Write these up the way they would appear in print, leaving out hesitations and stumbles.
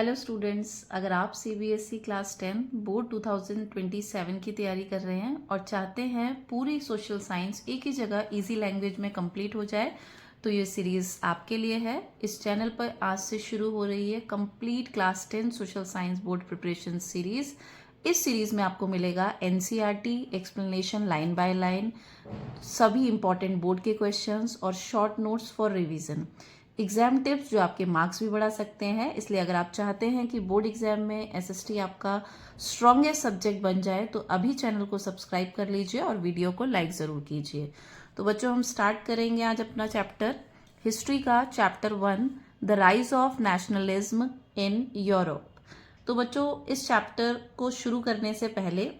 Hello students, अगर आप CBSE class 10 board 2027 की तैयारी कर रहे हैं और चाहते हैं पूरी सोशल साइंस एक ही जगह इजी लैंग्वेज में कंप्लीट हो जाए तो ये सीरीज़ आपके लिए है। इस चैनल पर आज से शुरू हो रही है complete class 10 social science board preparation series. इस सीरीज़ में आपको मिलेगा NCERT explanation line by line, सभी इंपॉर्टेंट बोर्ड के क्वेश्चंस और short notes for revision, exam tips जो आपके मार्क्स भी बढ़ा सकते हैं। इसलिए अगर आप चाहते हैं कि बोर्ड एग्जाम में एसएसटी आपका स्ट्रॉन्गेस्ट सब्जेक्ट बन जाए तो अभी चैनल को सब्सक्राइब कर लीजिए और वीडियो को लाइक ज़रूर कीजिए। तो बच्चों, हम स्टार्ट करेंगे आज अपना चैप्टर हिस्ट्री का, chapter 1 the rise of nationalism in Europe. तो बच्चों, इस चैप्टर को शुरू करने से पहले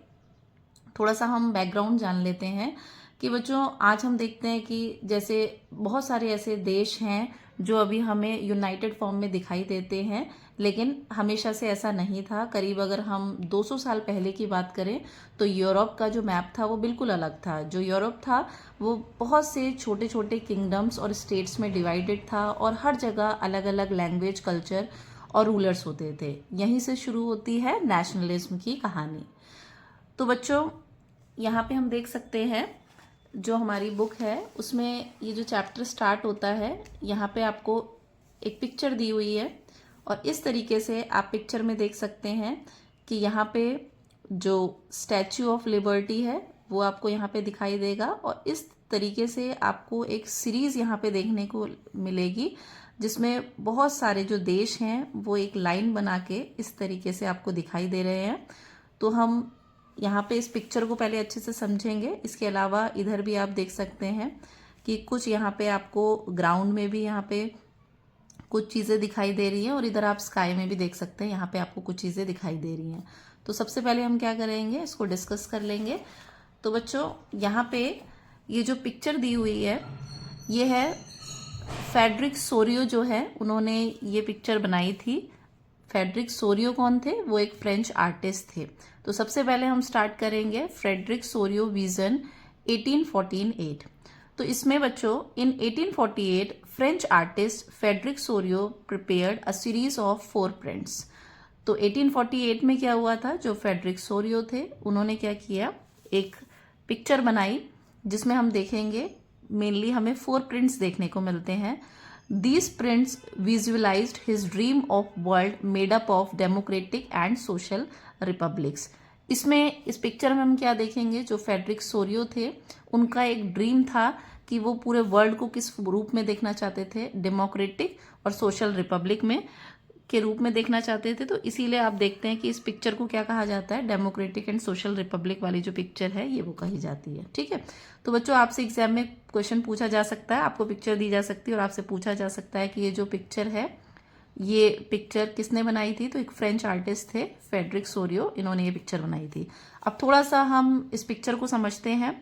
थोड़ा सा हम बैकग्राउंड जान लेते हैं कि बच्चों, आज हम देखते हैं कि जैसे बहुत सारे ऐसे देश हैं जो अभी हमें यूनाइटेड फॉर्म में दिखाई देते हैं, लेकिन हमेशा से ऐसा नहीं था। करीब अगर हम 200 साल पहले की बात करें तो यूरोप का जो मैप था वो बिल्कुल अलग था। जो यूरोप था वो बहुत से छोटे छोटे किंगडम्स और स्टेट्स में डिवाइडेड था और हर जगह अलग अलग लैंग्वेज, कल्चर और रूलर्स होते थे। यहीं से शुरू होती है नेशनलिज्म की कहानी। तो बच्चों, यहाँ पे हम देख सकते हैं जो हमारी बुक है उसमें ये जो चैप्टर स्टार्ट होता है, यहाँ पे आपको एक पिक्चर दी हुई है और इस तरीके से आप पिक्चर में देख सकते हैं कि यहाँ पे जो स्टैच्यू ऑफ लिबर्टी है वो आपको यहाँ पे दिखाई देगा और इस तरीके से आपको एक सीरीज यहाँ पे देखने को मिलेगी जिसमें बहुत सारे जो देश हैं वो एक लाइन बना के इस तरीके से आपको दिखाई दे रहे हैं। तो हम यहाँ पे इस पिक्चर को पहले अच्छे से समझेंगे। इसके अलावा इधर भी आप देख सकते हैं कि कुछ यहाँ पे आपको ग्राउंड में भी यहाँ पे कुछ चीज़ें दिखाई दे रही हैं और इधर आप स्काई में भी देख सकते हैं, यहाँ पे आपको कुछ चीज़ें दिखाई दे रही हैं। तो सबसे पहले हम क्या करेंगे, इसको डिस्कस कर लेंगे। तो बच्चों, यहाँ पे ये जो पिक्चर दी हुई है ये है फ्रेडरिक सोरियो जो है उन्होंने ये पिक्चर बनाई थी। फ्रेडरिक सोरियो कौन थे? वो एक फ्रेंच आर्टिस्ट थे। तो सबसे पहले हम स्टार्ट करेंगे फ्रेडरिक सोरियो विजन 1848। तो इसमें बच्चों, इन 1848 French artist Frederick Sorio prepared a series of 4 prints. तो 1848 में क्या हुआ था, जो फ्रेडरिक सोरियो थे उन्होंने क्या किया, एक पिक्चर बनाई जिसमें हम देखेंगे मेनली हमें 4 प्रिंट्स देखने को मिलते हैं। These prints visualized his dream of world made up of democratic and social republics। इसमें इस पिक्चर में हम क्या देखेंगे, जो फ्रेडरिक सोरियो थे उनका एक ड्रीम था कि वो पूरे वर्ल्ड को किस रूप में देखना चाहते थे, डेमोक्रेटिक और सोशल रिपब्लिक में के रूप में देखना चाहते थे। तो इसीलिए आप देखते हैं कि इस पिक्चर को क्या कहा जाता है, डेमोक्रेटिक एंड सोशल रिपब्लिक वाली जो पिक्चर है ये वो कही जाती है। ठीक है। तो बच्चों, आपसे एग्जाम में क्वेश्चन पूछा जा सकता है, आपको पिक्चर दी जा सकती है और आपसे पूछा जा सकता है कि ये जो पिक्चर है ये पिक्चर किसने बनाई थी। तो एक फ्रेंच आर्टिस्ट थे फ्रेडरिक सोरियो, इन्होंने ये पिक्चर बनाई थी। अब थोड़ा सा हम इस पिक्चर को समझते हैं।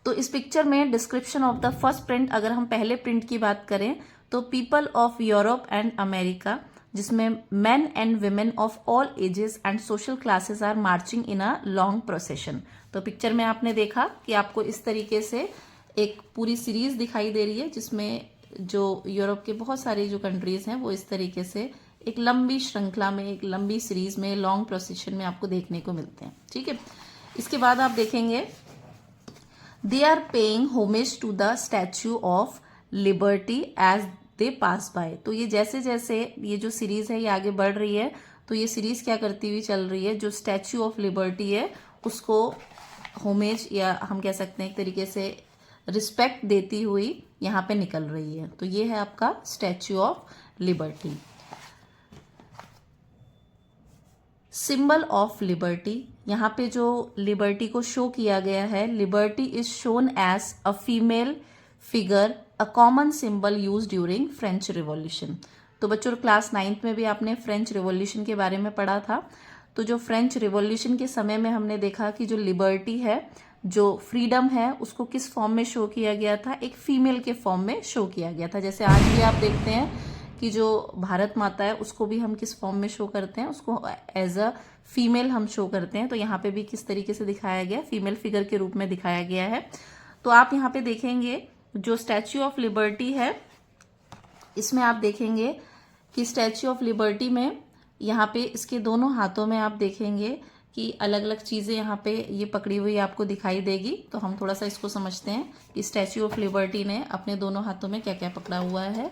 तो इस पिक्चर में description of the first print, अगर हम पहले प्रिंट की बात करें तो people of Europe and America, जिसमें men and women of all ages and social classes are marching in a long procession. तो पिक्चर में आपने देखा कि आपको इस तरीके से एक पूरी सीरीज दिखाई दे रही है जिसमें जो यूरोप के बहुत सारे जो कंट्रीज हैं वो इस तरीके से एक लंबी श्रृंखला में, एक लंबी सीरीज में, लॉन्ग प्रोसेशन में आपको देखने को मिलते हैं। ठीक है। इसके बाद आप देखेंगे they are paying homage to the Statue of Liberty as they pass by. तो ये जैसे जैसे ये जो सीरीज है ये आगे बढ़ रही है तो ये सीरीज क्या करती हुई चल रही है, जो स्टैच्यू ऑफ लिबर्टी है उसको होमेज या हम कह सकते हैं एक तरीके से रिस्पेक्ट देती हुई यहाँ पे निकल रही है। तो ये है आपका Statue of Liberty. Symbol of liberty, यहाँ पे जो लिबर्टी को शो किया गया है, liberty is shown as a female figure, a common symbol use during French revolution. तो बच्चों, क्लास 9th में भी आपने फ्रेंच रिवॉल्यूशन के बारे में पढ़ा था। तो जो फ्रेंच रिवॉल्यूशन के समय में हमने देखा कि जो लिबर्टी है, जो फ्रीडम है, उसको किस फॉर्म में शो किया गया था, एक फीमेल के फॉर्म में शो किया गया था। जैसे आज भी आप देखते हैं कि जो भारत माता है उसको भी हम किस फॉर्म में शो करते हैं, उसको एज अ फीमेल हम शो करते हैं। तो यहाँ पे भी किस तरीके से दिखाया गया, फीमेल फिगर के रूप में दिखाया गया है। तो आप यहाँ पे देखेंगे जो स्टैच्यू ऑफ लिबर्टी है इसमें आप देखेंगे कि स्टैच्यू ऑफ लिबर्टी में यहाँ पे इसके दोनों हाथों में आप देखेंगे कि अलग अलग चीज़ें यहाँ पे ये पकड़ी हुई आपको दिखाई देगी। तो हम थोड़ा सा इसको समझते हैं कि स्टैच्यू ऑफ लिबर्टी ने अपने दोनों हाथों में क्या क्या पकड़ा हुआ है।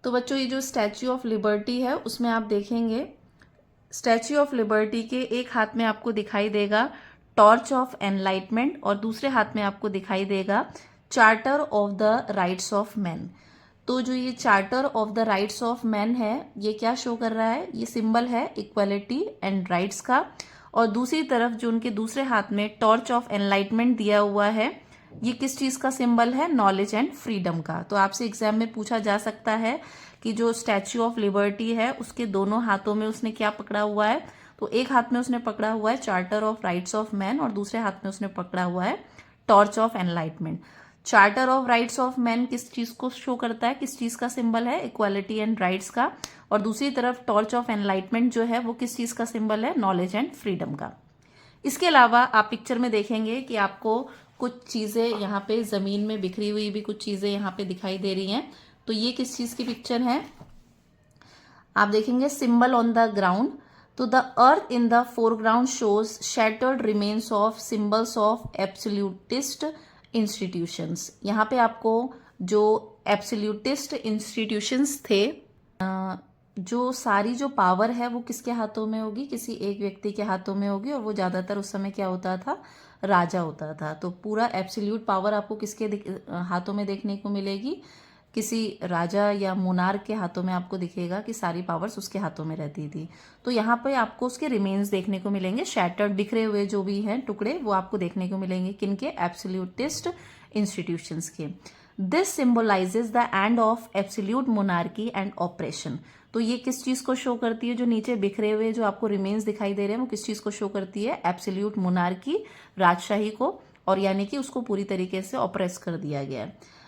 तो बच्चों ये जो स्टैच्यू ऑफ लिबर्टी है उसमें आप देखेंगे स्टैच्यू ऑफ लिबर्टी के एक हाथ में आपको दिखाई देगा टॉर्च ऑफ एनलाइटमेंट और दूसरे हाथ में आपको दिखाई देगा charter of the rights of man. तो जो ये charter of the rights of man है ये क्या शो कर रहा है, ये सिंबल है इक्वालिटी एंड राइट्स का। और दूसरी तरफ जो उनके दूसरे हाथ में टॉर्च ऑफ एनलाइटमेंट दिया हुआ है ये किस चीज का सिंबल है, नॉलेज एंड फ्रीडम का। तो आपसे एग्जाम में पूछा जा सकता है कि जो स्टैच्यू ऑफ लिबर्टी है उसके दोनों हाथों में उसने क्या पकड़ा हुआ है। तो एक हाथ में उसने पकड़ा हुआ है charter of rights of man और दूसरे हाथ में उसने पकड़ा हुआ है torch of enlightenment. Charter of rights of man किस चीज को शो करता है, किस चीज का सिंबल है, इक्वालिटी एंड राइट्स का। और दूसरी तरफ टॉर्च ऑफ एनलाइटमेंट जो है वो किस चीज का सिंबल है, नॉलेज एंड फ्रीडम का। इसके अलावा आप पिक्चर में देखेंगे कि आपको कुछ चीजें यहाँ पे जमीन में बिखरी हुई भी कुछ चीजें यहाँ पे दिखाई दे रही हैं। तो ये किस चीज की पिक्चर है, आप देखेंगे सिंबल ऑन द ग्राउंड। तो the earth in the foreground shows shattered remains of symbols of absolutist institutions. यहाँ पे आपको जो एब्सोल्यूटिस्ट इंस्टीट्यूशंस थे, जो सारी जो पावर है वो किसके हाथों में होगी, किसी एक व्यक्ति के हाथों में होगी। और वो ज्यादातर उस समय क्या होता था, राजा होता था। तो पूरा एब्सोल्यूट पावर आपको किसके हाथों में देखने को मिलेगी, किसी राजा या मोनार्क के हाथों में आपको दिखेगा कि सारी पावर्स उसके हाथों में रहती थी। तो यहाँ पे आपको उसके रिमेन्स देखने को मिलेंगे, शैटर्ड बिखरे हुए जो भी हैं टुकड़े वो आपको देखने को मिलेंगे किनके, एब्सोल्यूटिस्ट इंस्टीट्यूशंस के। This symbolises the end of absolute monarchy and operation. तो ये किस चीज को शो करती है, जो नीचे बिखरे हुए जो आपको रिमेन्स दिखाई दे रहे हैं वो किस चीज को शो करती है, एब्सोल्यूट मोनार्की, राजशाही को। और यानी कि उसको पूरी तरीके से ऑप्रेस कर दिया गया है।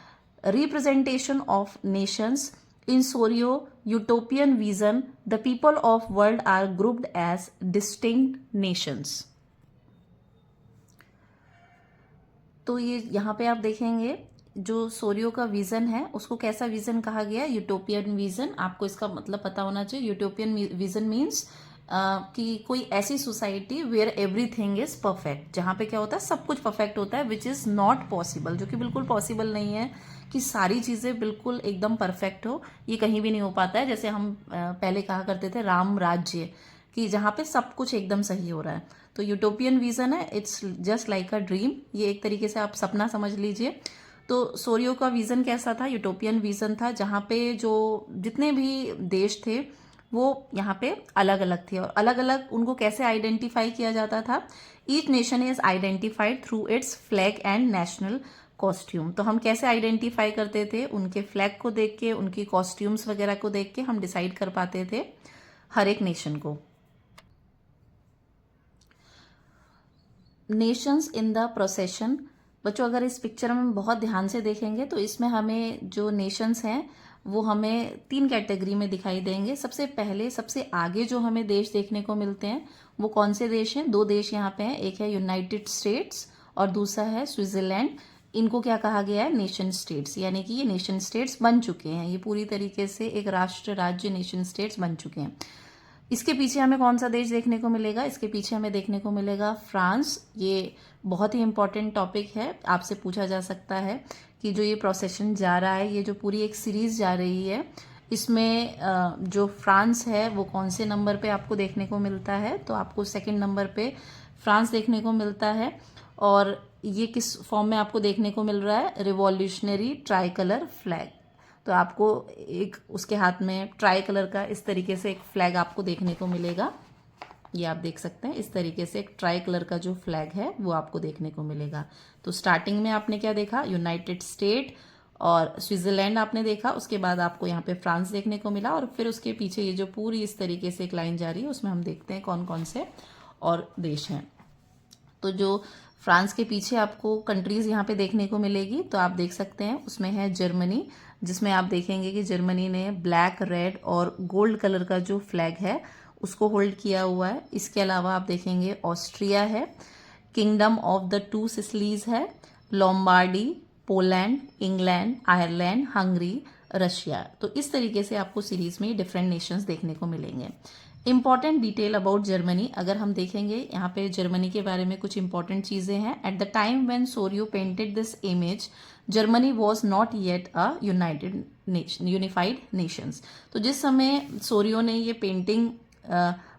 Representation of nations in Sorrieu utopian vision the people of world are grouped as distinct nations. तो ये यहाँ पे आप देखेंगे जो सोरियो का विजन है उसको कैसा विजन कहा गया, यूटोपियन विजन। आपको इसका मतलब पता होना चाहिए। यूटोपियन विजन मीन्स कि कोई ऐसी society where everything is perfect, जहां पे क्या होता है सब कुछ परफेक्ट होता है, विच इज नॉट पॉसिबल, जो कि बिल्कुल पॉसिबल नहीं है कि सारी चीजें बिल्कुल एकदम परफेक्ट हो। ये कहीं भी नहीं हो पाता है। जैसे हम पहले कहा करते थे राम राज्य, कि जहाँ पे सब कुछ एकदम सही हो रहा है। तो यूटोपियन विजन है, it's just like a dream. ये एक तरीके से आप सपना समझ लीजिए। तो सोरियो का विजन कैसा था, यूटोपियन विजन था, जहाँ पे जो जितने भी देश थे वो यहाँ पे अलग अलग थे। और अलग अलग उनको कैसे आइडेंटिफाई किया जाता था, each nation is identified through it's flag and national costume. तो हम कैसे आइडेंटिफाई करते थे, उनके फ्लैग को देख के, उनकी कॉस्ट्यूम्स वगैरह को देख के हम डिसाइड कर पाते थे हर एक नेशन को। Nations in the procession. बच्चों अगर इस पिक्चर में बहुत ध्यान से देखेंगे तो इसमें हमें जो नेशंस हैं वो हमें 3 कैटेगरी में दिखाई देंगे। सबसे पहले सबसे आगे जो हमें देश देखने को मिलते हैं वो कौन से देश हैं, 2 देश यहाँ पे हैं, एक है यूनाइटेड स्टेट्स और दूसरा है स्विट्जरलैंड। इनको क्या कहा गया है, नेशन स्टेट्स, यानी कि ये नेशन स्टेट्स बन चुके हैं, ये पूरी तरीके से एक राष्ट्र राज्य नेशन स्टेट्स बन चुके हैं। इसके पीछे हमें कौन सा देश देखने को मिलेगा, इसके पीछे हमें देखने को मिलेगा फ्रांस। ये बहुत ही इंपॉर्टेंट टॉपिक है, आपसे पूछा जा सकता है कि जो ये प्रोसेशन जा रहा है, ये जो पूरी एक सीरीज जा रही है, इसमें जो फ्रांस है वो कौन से नंबर पे आपको देखने को मिलता है। तो आपको 2nd नंबर पे फ्रांस देखने को मिलता है। और ये किस फॉर्म में आपको देखने को मिल रहा है, रिवॉल्यूशनरी ट्राई कलर फ्लैग। तो आपको एक उसके हाथ में ट्राई कलर का इस तरीके से एक फ्लैग आपको देखने को मिलेगा। ये आप देख सकते हैं, इस तरीके से एक ट्राई कलर का जो फ्लैग है वो आपको देखने को मिलेगा। तो स्टार्टिंग में आपने क्या देखा, यूनाइटेड स्टेट और स्विट्जरलैंड आपने देखा, उसके बाद आपको यहाँ पे फ्रांस देखने को मिला, और फिर उसके पीछे ये जो पूरी इस तरीके से एक लाइन जा रही है उसमें हम देखते हैं कौन कौन से और देश हैं। तो जो फ्रांस के पीछे आपको कंट्रीज यहाँ पे देखने को मिलेगी, तो आप देख सकते हैं उसमें है जर्मनी, जिसमें आप देखेंगे कि जर्मनी ने ब्लैक, रेड और गोल्ड कलर का जो फ्लैग है उसको होल्ड किया हुआ है। इसके अलावा आप देखेंगे ऑस्ट्रिया है, kingdom of the two Sicilies है, Lombardy, Poland, England, Ireland, Hungary, Russia. तो इस तरीके से आपको सीरीज में डिफरेंट नेशंस देखने को मिलेंगे। इंपॉर्टेंट डिटेल अबाउट जर्मनी अगर हम देखेंगे, यहाँ पे जर्मनी के बारे में कुछ इंपॉर्टेंट चीजें हैं। At the time when Sorio painted this image, Germany was not yet a unified Nations. तो जिस समय सोरियो ने ये पेंटिंग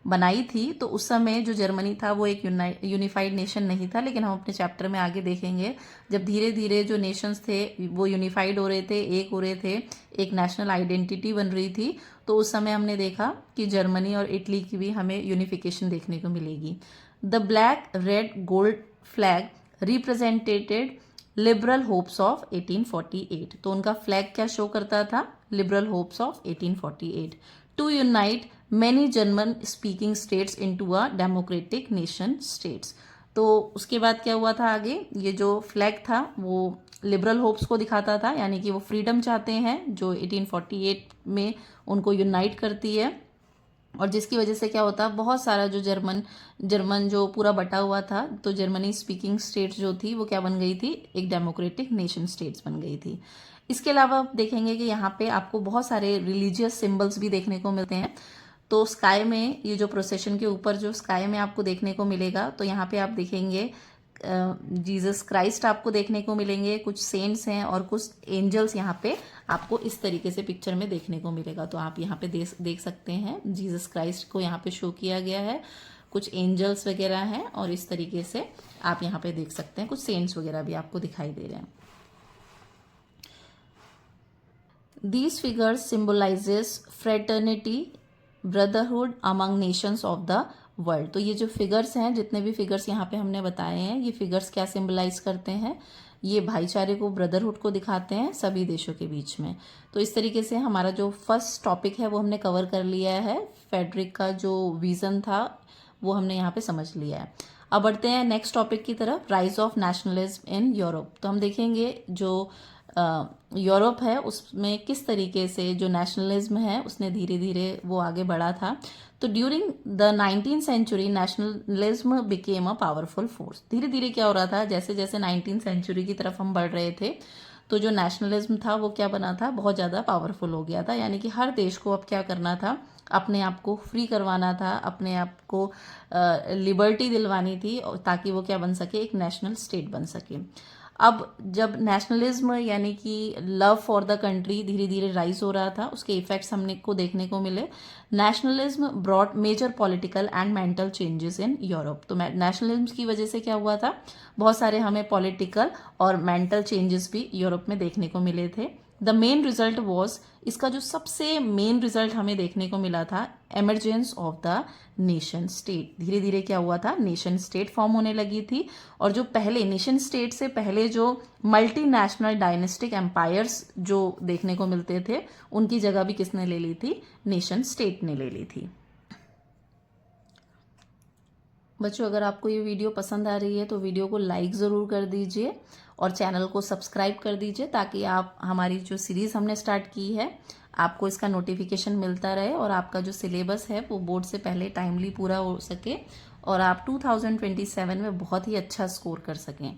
बनाई थी तो उस समय जो जर्मनी था वो एक यूनिफाइड नेशन नहीं था। लेकिन हम अपने चैप्टर में आगे देखेंगे, जब धीरे धीरे जो नेशंस थे वो यूनिफाइड हो रहे थे, एक हो रहे थे, एक नेशनल आइडेंटिटी बन रही थी, तो उस समय हमने देखा कि जर्मनी और इटली की भी हमें यूनिफिकेशन देखने को मिलेगी। The black red gold flag represented liberal hopes of 1848। तो उनका फ्लैग क्या शो करता था? Liberal hopes of 1848 to unite many German speaking states into a democratic nation states. तो उसके बाद क्या हुआ था आगे, ये जो फ्लैग था वो लिबरल होप्स को दिखाता था, यानी कि वो फ्रीडम चाहते हैं जो 1848 में उनको यूनाइट करती है। और जिसकी वजह से क्या होता, बहुत सारा जो जर्मन जो पूरा बटा हुआ था, तो जर्मनी स्पीकिंग स्टेट्स जो थी वो क्या बन गई थी? एक डेमोक्रेटिक नेशन स्टेट्स बन गई थी। इसके अलावा आप देखेंगे कि यहाँ पे आपको बहुत सारे रिलीजियस सिंबल्स भी देखने को मिलते हैं। तो स्काई में ये जो प्रोसेशन के ऊपर जो स्काई में आपको देखने को मिलेगा, तो यहाँ पे आप देखेंगे जीसस क्राइस्ट आपको देखने को मिलेंगे, कुछ सेंट्स हैं और कुछ एंजल्स यहाँ पे आपको इस तरीके से पिक्चर में देखने को मिलेगा। तो आप यहाँ पे देख सकते हैं जीसस क्राइस्ट को यहाँ पे शो किया गया है, कुछ एंजल्स वगैरह हैं और इस तरीके से आप यहाँ पे देख सकते हैं कुछ सेंट्स वगैरह भी आपको दिखाई दे रहे हैं। These figures symbolizes fraternity, brotherhood among nations of the world. तो ये जो फिगर्स हैं, जितने भी फिगर्स यहाँ पे हमने बताए हैं, ये फिगर्स क्या सिंबलाइज करते हैं? ये भाईचारे को, ब्रदरहुड को दिखाते हैं सभी देशों के बीच में। तो इस तरीके से हमारा जो फर्स्ट टॉपिक है वो हमने कवर कर लिया है। फेडरिक का जो विजन था वो हमने यहाँ पे समझ लिया है। अब बढ़ते हैं नेक्स्ट टॉपिक की तरफ, rise of nationalism in Europe. तो हम देखेंगे जो यूरोप है उसमें किस तरीके से जो नेशनलिज्म है उसने धीरे धीरे वो आगे बढ़ा था। तो during the 19th century nationalism became a powerful force. धीरे धीरे क्या हो रहा था, जैसे जैसे 19th सेंचुरी की तरफ हम बढ़ रहे थे तो जो नेशनलिज्म था वो क्या बना था? बहुत ज़्यादा पावरफुल हो गया था। यानी कि हर देश को अब क्या करना था? अपने आप को फ्री करवाना था, अपने आप को लिबर्टी दिलवानी थी ताकि वो क्या बन सके? एक नेशनल स्टेट बन सके। अब जब नेशनलिज्म यानी कि लव फॉर द कंट्री धीरे धीरे राइज हो रहा था, उसके इफेक्ट्स हमने को देखने को मिले। Nationalism brought major political and mental changes in Europe. तो नेशनलिज्म की वजह से क्या हुआ था? बहुत सारे हमें पॉलिटिकल और मेंटल चेंजेस भी यूरोप में देखने को मिले थे। द मेन रिजल्ट वॉज, इसका जो सबसे मेन रिजल्ट हमें देखने को मिला था, emergence of the nation state. धीरे धीरे क्या हुआ था? नेशन स्टेट फॉर्म होने लगी थी। और जो पहले नेशन स्टेट से पहले जो मल्टीनेशनल डायनेस्टिक एम्पायर्स जो देखने को मिलते थे, उनकी जगह भी किसने ले ली थी? नेशन स्टेट ने ले ली थी। बच्चों, अगर आपको ये वीडियो पसंद आ रही है तो वीडियो को लाइक ज़रूर कर दीजिए और चैनल को सब्सक्राइब कर दीजिए ताकि आप हमारी जो सीरीज़ हमने स्टार्ट की है आपको इसका नोटिफिकेशन मिलता रहे और आपका जो सिलेबस है वो बोर्ड से पहले टाइमली पूरा हो सके और आप 2027 में बहुत ही अच्छा स्कोर कर सकें।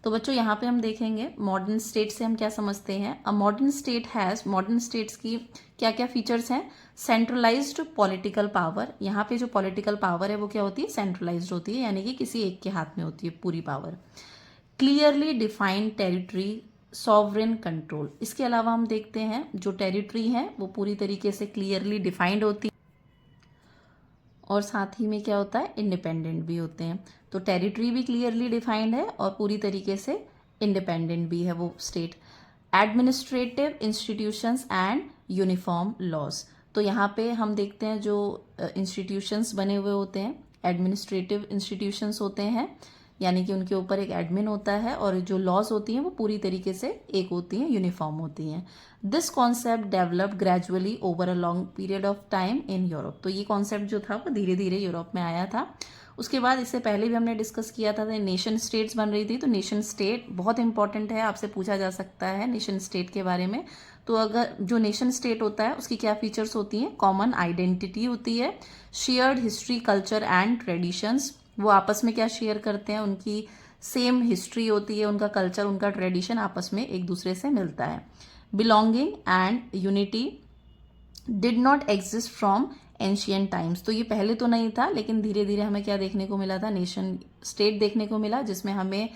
तो बच्चों, यहाँ पे हम देखेंगे मॉडर्न स्टेट से हम क्या समझते हैं। A modern state has, modern states की क्या क्या फीचर्स हैं? Centralised political power. यहाँ पे जो पॉलिटिकल पावर है वो क्या होती है? सेंट्रलाइज्ड होती है, यानी कि किसी एक के हाथ में होती है पूरी power. Clearly defined territory, sovereign control. इसके अलावा हम देखते हैं जो टेरिटरी है वो पूरी तरीके से क्लियरली डिफाइंड होती है और साथ ही में क्या होता है? इंडिपेंडेंट भी होते हैं। तो टेरिटरी भी क्लियरली डिफाइंड है और पूरी तरीके से इंडिपेंडेंट भी है वो state. Administrative institutions and uniform laws. तो यहाँ पे हम देखते हैं जो इंस्टीट्यूशंस बने हुए होते हैं, एडमिनिस्ट्रेटिव इंस्टीट्यूशंस होते हैं, यानी कि उनके ऊपर एक एडमिन होता है और जो लॉज होती हैं वो पूरी तरीके से एक होती हैं, यूनिफॉर्म होती हैं। This concept developed gradually over a long period of time in Europe. तो ये कॉन्सेप्ट जो था वो धीरे धीरे यूरोप में आया था। उसके बाद इससे पहले भी हमने डिस्कस किया था, नेशन स्टेट्स बन रही थी। तो नेशन स्टेट बहुत इंपॉर्टेंट है, आपसे पूछा जा सकता है नेशन स्टेट के बारे में। तो अगर जो नेशन स्टेट होता है उसकी क्या फीचर्स होती हैं, कॉमन आइडेंटिटी होती है, shared history culture and traditions, वो आपस में क्या शेयर करते हैं, उनकी सेम हिस्ट्री होती है, उनका कल्चर उनका ट्रेडिशन आपस में एक दूसरे से मिलता है, belonging and unity did not exist from ancient times, तो ये पहले तो नहीं था लेकिन धीरे धीरे हमें क्या देखने को मिला था, नेशन स्टेट देखने को मिला जिसमें हमें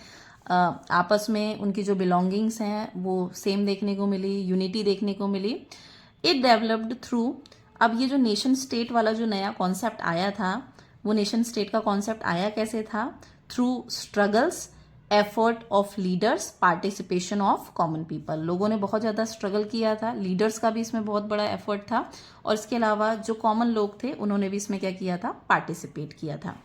आपस में उनकी जो बिलोंगिंग्स हैं वो सेम देखने को मिली, यूनिटी देखने को मिली। इट डेवलप्ड थ्रू, अब ये जो नेशन स्टेट वाला जो नया कॉन्सेप्ट आया था, वो नेशन स्टेट का कॉन्सेप्ट आया कैसे था, through struggles, effort of leaders, participation of common people, लोगों ने बहुत ज़्यादा स्ट्रगल किया था, लीडर्स का भी इसमें बहुत बड़ा एफर्ट था, और इसके अलावा जो कॉमन लोग थे उन्होंने भी इसमें क्या किया था, पार्टिसिपेट किया था।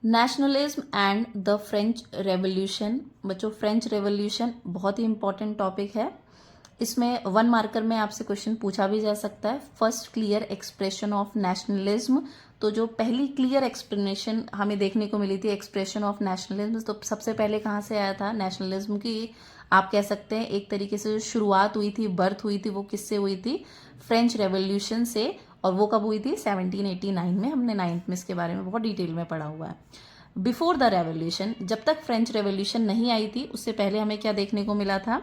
Nationalism and the French revolution, बच्चों फ्रेंच रेवोल्यूशन बहुत ही इंपॉर्टेंट टॉपिक है, इसमें 1 मार्कर में आपसे क्वेश्चन पूछा भी जा सकता है। First clear expression of nationalism, तो जो पहली क्लियर एक्सप्लेनेशन हमें देखने को मिली थी एक्सप्रेशन ऑफ नेशनलिज्म, तो सबसे पहले कहाँ से आया था नेशनलिज्म की, आप कह सकते हैं एक तरीके से जो शुरुआत हुई थी, बर्थ हुई थी, वो किससे हुई थी, फ्रेंच रेवोल्यूशन से, और वो कब हुई थी, 1789 में, हमने 9th में इसके बारे में बहुत डिटेल में पढ़ा हुआ है। बिफोर द रेवोल्यूशन, जब तक फ्रेंच रेवोल्यूशन नहीं आई थी उससे पहले हमें क्या देखने को मिला था,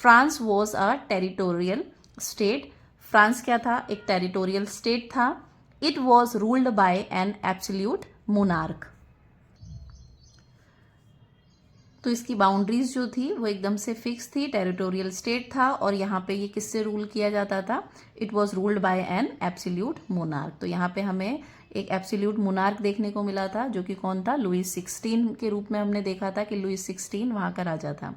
France was a territorial state, France क्या था, एक टेरिटोरियल स्टेट था। It was ruled by an absolute monarch, तो इसकी बाउंड्रीज जो थी वो एकदम से फिक्स थी, टेरिटोरियल स्टेट था, और यहाँ पे ये किससे रूल किया जाता था, it was ruled by an absolute monarch, तो यहाँ पे हमें एक एब्सोल्यूट मोनार्क देखने को मिला था जो कि कौन था, लुईस 16 के रूप में हमने देखा था कि लुईस 16 वहाँ का राजा था।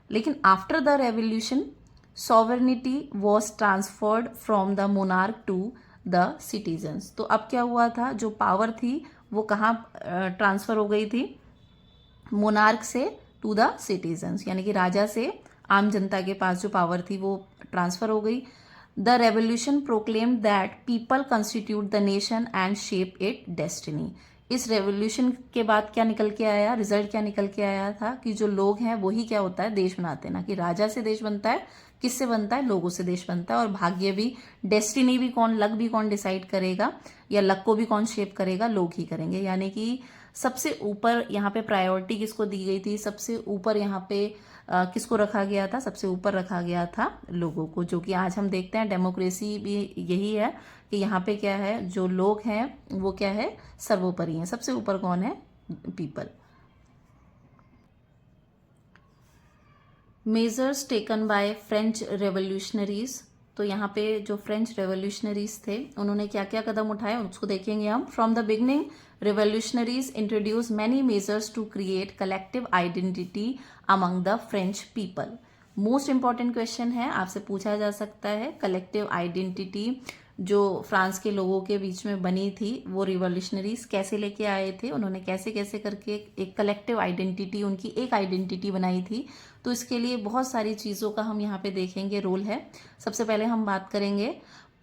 लेकिन after the revolution sovereignty was transferred from the monarch to the citizens, तो अब क्या हुआ था, जो पावर थी वो कहाँ ट्रांसफर हो गई थी, मोनार्क से टू द सिटीजन्स, यानी कि राजा से आम जनता के पास जो पावर थी वो ट्रांसफर हो गई। The revolution proclaim that people constitute the nation and shape it destiny, इस रेवोल्यूशन के बाद क्या निकल के आया, रिजल्ट क्या निकल के आया था कि जो लोग हैं वही क्या होता है, देश बनाते हैं, ना कि राजा से देश बनता है, किससे बनता है, लोगों से देश बनता है, और भाग्य भी, डेस्टिनी भी कौन, लक भी कौन डिसाइड करेगा, या लक को भी कौन शेप करेगा, लोग ही करेंगे, यानी कि सबसे ऊपर यहाँ पे प्रायोरिटी किसको दी गई थी, सबसे ऊपर यहाँ पे किसको रखा गया था, सबसे ऊपर रखा गया था लोगों को, जो कि आज हम देखते हैं डेमोक्रेसी भी यही है कि यहाँ पे क्या है, जो लोग हैं वो क्या है, सर्वोपरि हैं, सबसे ऊपर कौन है, people. Measures taken by French revolutionaries, तो यहाँ पे जो फ्रेंच रेवोल्यूशनरीज थे उन्होंने क्या क्या कदम उठाए उसको देखेंगे हम। From the beginning revolutionaries introduced many measures to create collective identity among the French people. Most important question है, आपसे पूछा जा सकता है, कलेक्टिव आइडेंटिटी जो फ्रांस के लोगों के बीच में बनी थी वो रिवोल्यूशनरीज कैसे लेके आए थे, उन्होंने कैसे कैसे करके एक कलेक्टिव आइडेंटिटी, उनकी एक आइडेंटिटी बनाई थी। तो इसके लिए बहुत सारी चीज़ों का हम यहाँ पे देखेंगे रोल है। सबसे पहले हम बात करेंगे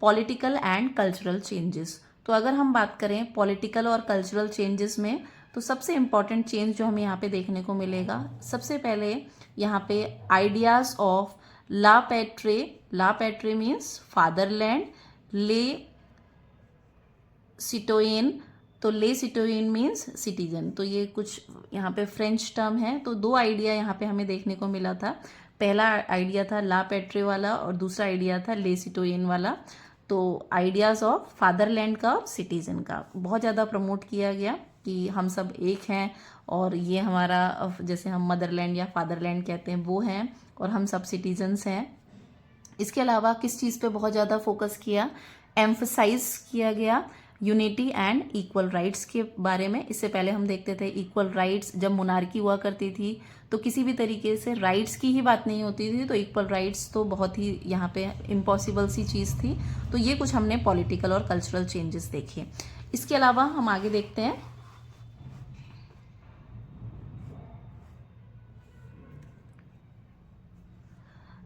पॉलिटिकल एंड कल्चरल चेंजेस। तो अगर हम बात करें पॉलिटिकल और कल्चरल चेंजेस में, तो सबसे इम्पॉर्टेंट चेंज जो हमें यहाँ पे देखने को मिलेगा, सबसे पहले यहाँ पे ideas of la patrie, la patrie means fatherland, le citoyen, तो ले सिटोयन मीन्स सिटीजन, तो ये कुछ यहाँ पे फ्रेंच टर्म है। तो 2 आइडिया यहाँ पे हमें देखने को मिला था, पहला आइडिया था ला पैट्रे वाला और दूसरा आइडिया था ले सिटोयन वाला। तो आइडियाज़ ऑफ फादरलैंड का, सिटीजन का बहुत ज़्यादा प्रमोट किया गया कि हम सब एक हैं और ये हमारा, जैसे हम मदरलैंड या फादरलैंड कहते हैं वो हैं, और हम सब सिटीजन्स हैं। इसके अलावा किस चीज़ पे बहुत ज़्यादा फोकस किया, एम्फसाइज किया गया यूनिटी एंड इक्वल राइट्स के बारे में। इससे पहले हम देखते थे इक्वल राइट्स, जब मोनार्की हुआ करती थी तो किसी भी तरीके से राइट्स की ही बात नहीं होती थी, तो इक्वल राइट्स तो बहुत ही यहाँ पे इम्पॉसिबल सी चीज़ थी। तो ये कुछ हमने पॉलिटिकल और कल्चरल चेंजेस देखे। इसके अलावा हम आगे देखते हैं,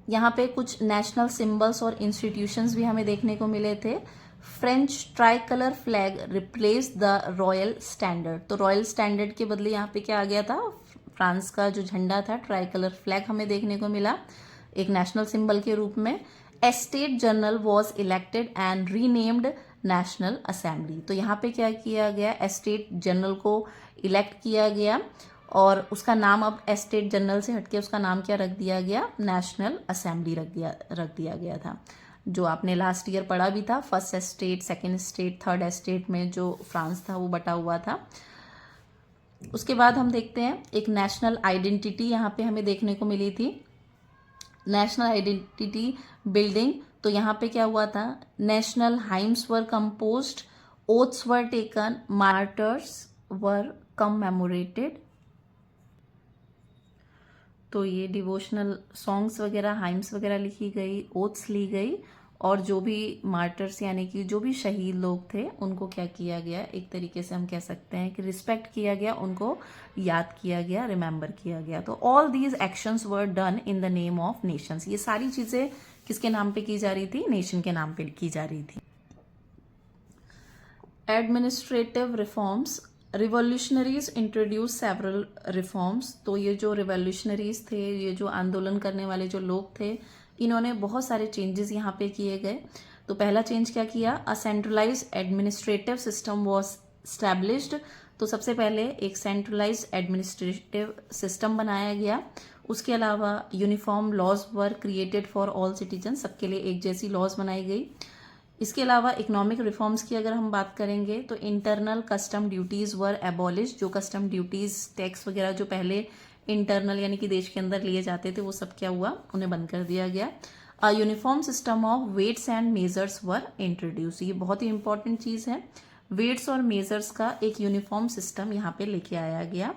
यहाँ पे कुछ नेशनल सिंबल्स और इंस्टीट्यूशंस भी हमें देखने को मिले थे। French try colour flag replace the royal standard, तो रॉयल स्टैंडर्ड के बदले यहाँ पे क्या आ गया था, फ्रांस का जो झंडा था ट्राई कलर फ्लैग हमें देखने को मिला। एक नेशनल सिंबल के रूप में। Estate general was elected and renamed national assembly. तो यहाँ पे क्या किया गया, एस्टेट जनरल को इलेक्ट किया गया और उसका नाम अब एस्टेट जनरल से हटके उसका नाम क्या रख दिया गया, नेशनल असेंबली रख दिया गया था। जो आपने लास्ट ईयर पढ़ा भी था, first estate, second estate, third estate में जो फ्रांस था वो बटा हुआ था। उसके बाद हम देखते हैं एक नेशनल आइडेंटिटी यहाँ पे हमें देखने को मिली थी, नेशनल आइडेंटिटी बिल्डिंग। तो यहाँ पे क्या हुआ था, national hymns were composed, oaths were taken, martyrs were commemorated. तो ये डिवोशनल सॉन्ग्स वगैरह, हाइम्स वगैरह लिखी गई, ओथ्स ली गई और जो भी मार्टर्स यानी कि जो भी शहीद लोग थे उनको क्या किया गया, एक तरीके से हम कह सकते हैं कि रिस्पेक्ट किया गया, उनको याद किया गया, रिमेंबर किया गया। तो all these actions were done in the name of Nations. ये सारी चीजें किसके नाम पे की जा रही थी, नेशन के नाम पे की जा रही थी। Administrative reforms, revolutionaries introduce several reforms. तो ये जो रिवॉल्यूशनरीज थे, ये जो आंदोलन करने वाले जो लोग थे, इन्होंने बहुत सारे चेंजेस यहाँ पे किए गए। तो पहला चेंज क्या किया, a centralised administrative system was established. तो सबसे पहले एक सेंट्रलाइज्ड एडमिनिस्ट्रेटिव सिस्टम बनाया गया। उसके अलावा uniform laws were created for all citizen, सबके लिए एक जैसी लॉज बनाई गई। इसके अलावा इकोनॉमिक रिफॉर्म्स की अगर हम बात करेंगे तो इंटरनल कस्टम ड्यूटीज वर एबॉलिश। जो कस्टम ड्यूटीज, टैक्स वगैरह जो पहले इंटरनल यानी कि देश के अंदर लिए जाते थे, वो सब क्या हुआ, उन्हें बंद कर दिया गया। A uniform system of weights and measures were introduce. ये बहुत ही इंपॉर्टेंट चीज है, वेट्स और मेजर्स का एक यूनिफॉर्म सिस्टम यहाँ पे लेके आया गया।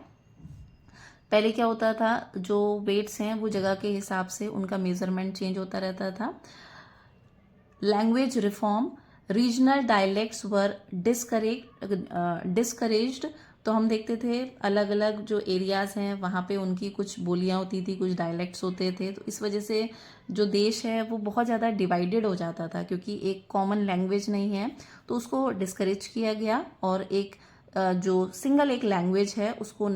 पहले क्या होता था, जो वेट्स हैं वो जगह के हिसाब से उनका मेजरमेंट चेंज होता रहता था। लैंग्वेज रिफॉर्म, रीजनल डायलेक्ट्स वर डिस्करेज्ड। तो हम देखते थे अलग अलग जो एरियाज हैं वहाँ पे उनकी कुछ बोलियाँ होती थी, कुछ डायलेक्ट्स होते थे। तो इस वजह से जो देश है वो बहुत ज़्यादा डिवाइडेड हो जाता था, क्योंकि एक कॉमन लैंग्वेज नहीं है। तो उसको डिस्करेज किया गया और एक जो सिंगल एक लैंग्वेज है उसको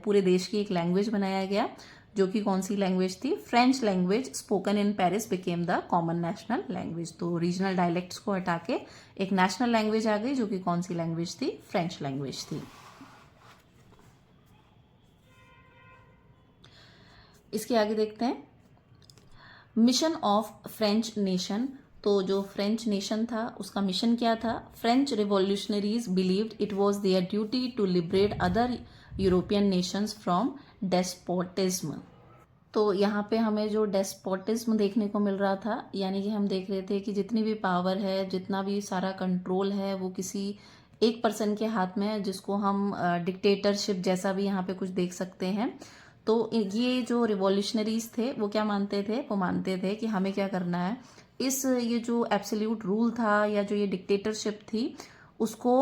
पूरे देश की एक लैंग्वेज बनाया गया, जो कि कौन सी लैंग्वेज थी, French language spoken in Paris became the common national language. तो रीजनल डायलेक्ट्स को हटा के एक नेशनल लैंग्वेज आ गई, जो कि कौन सी लैंग्वेज थी, फ्रेंच लैंग्वेज थी। इसके आगे देखते हैं मिशन ऑफ फ्रेंच नेशन। तो जो फ्रेंच नेशन था उसका मिशन क्या था, French revolutionaries believed it was their duty to liberate other European nations from despotism. तो यहाँ पे हमें जो डेस्पोटिज्म देखने को मिल रहा था, यानी कि हम देख रहे थे कि जितनी भी पावर है, जितना भी सारा कंट्रोल है, वो किसी एक पर्सन के हाथ में है, जिसको हम डिक्टेटरशिप जैसा भी यहाँ पे कुछ देख सकते हैं। तो ये जो रिवॉल्यूशनरीज थे वो क्या मानते थे, वो मानते थे कि हमें क्या करना है, इस ये जो एब्सोल्यूट रूल था या जो ये डिक्टेटरशिप थी उसको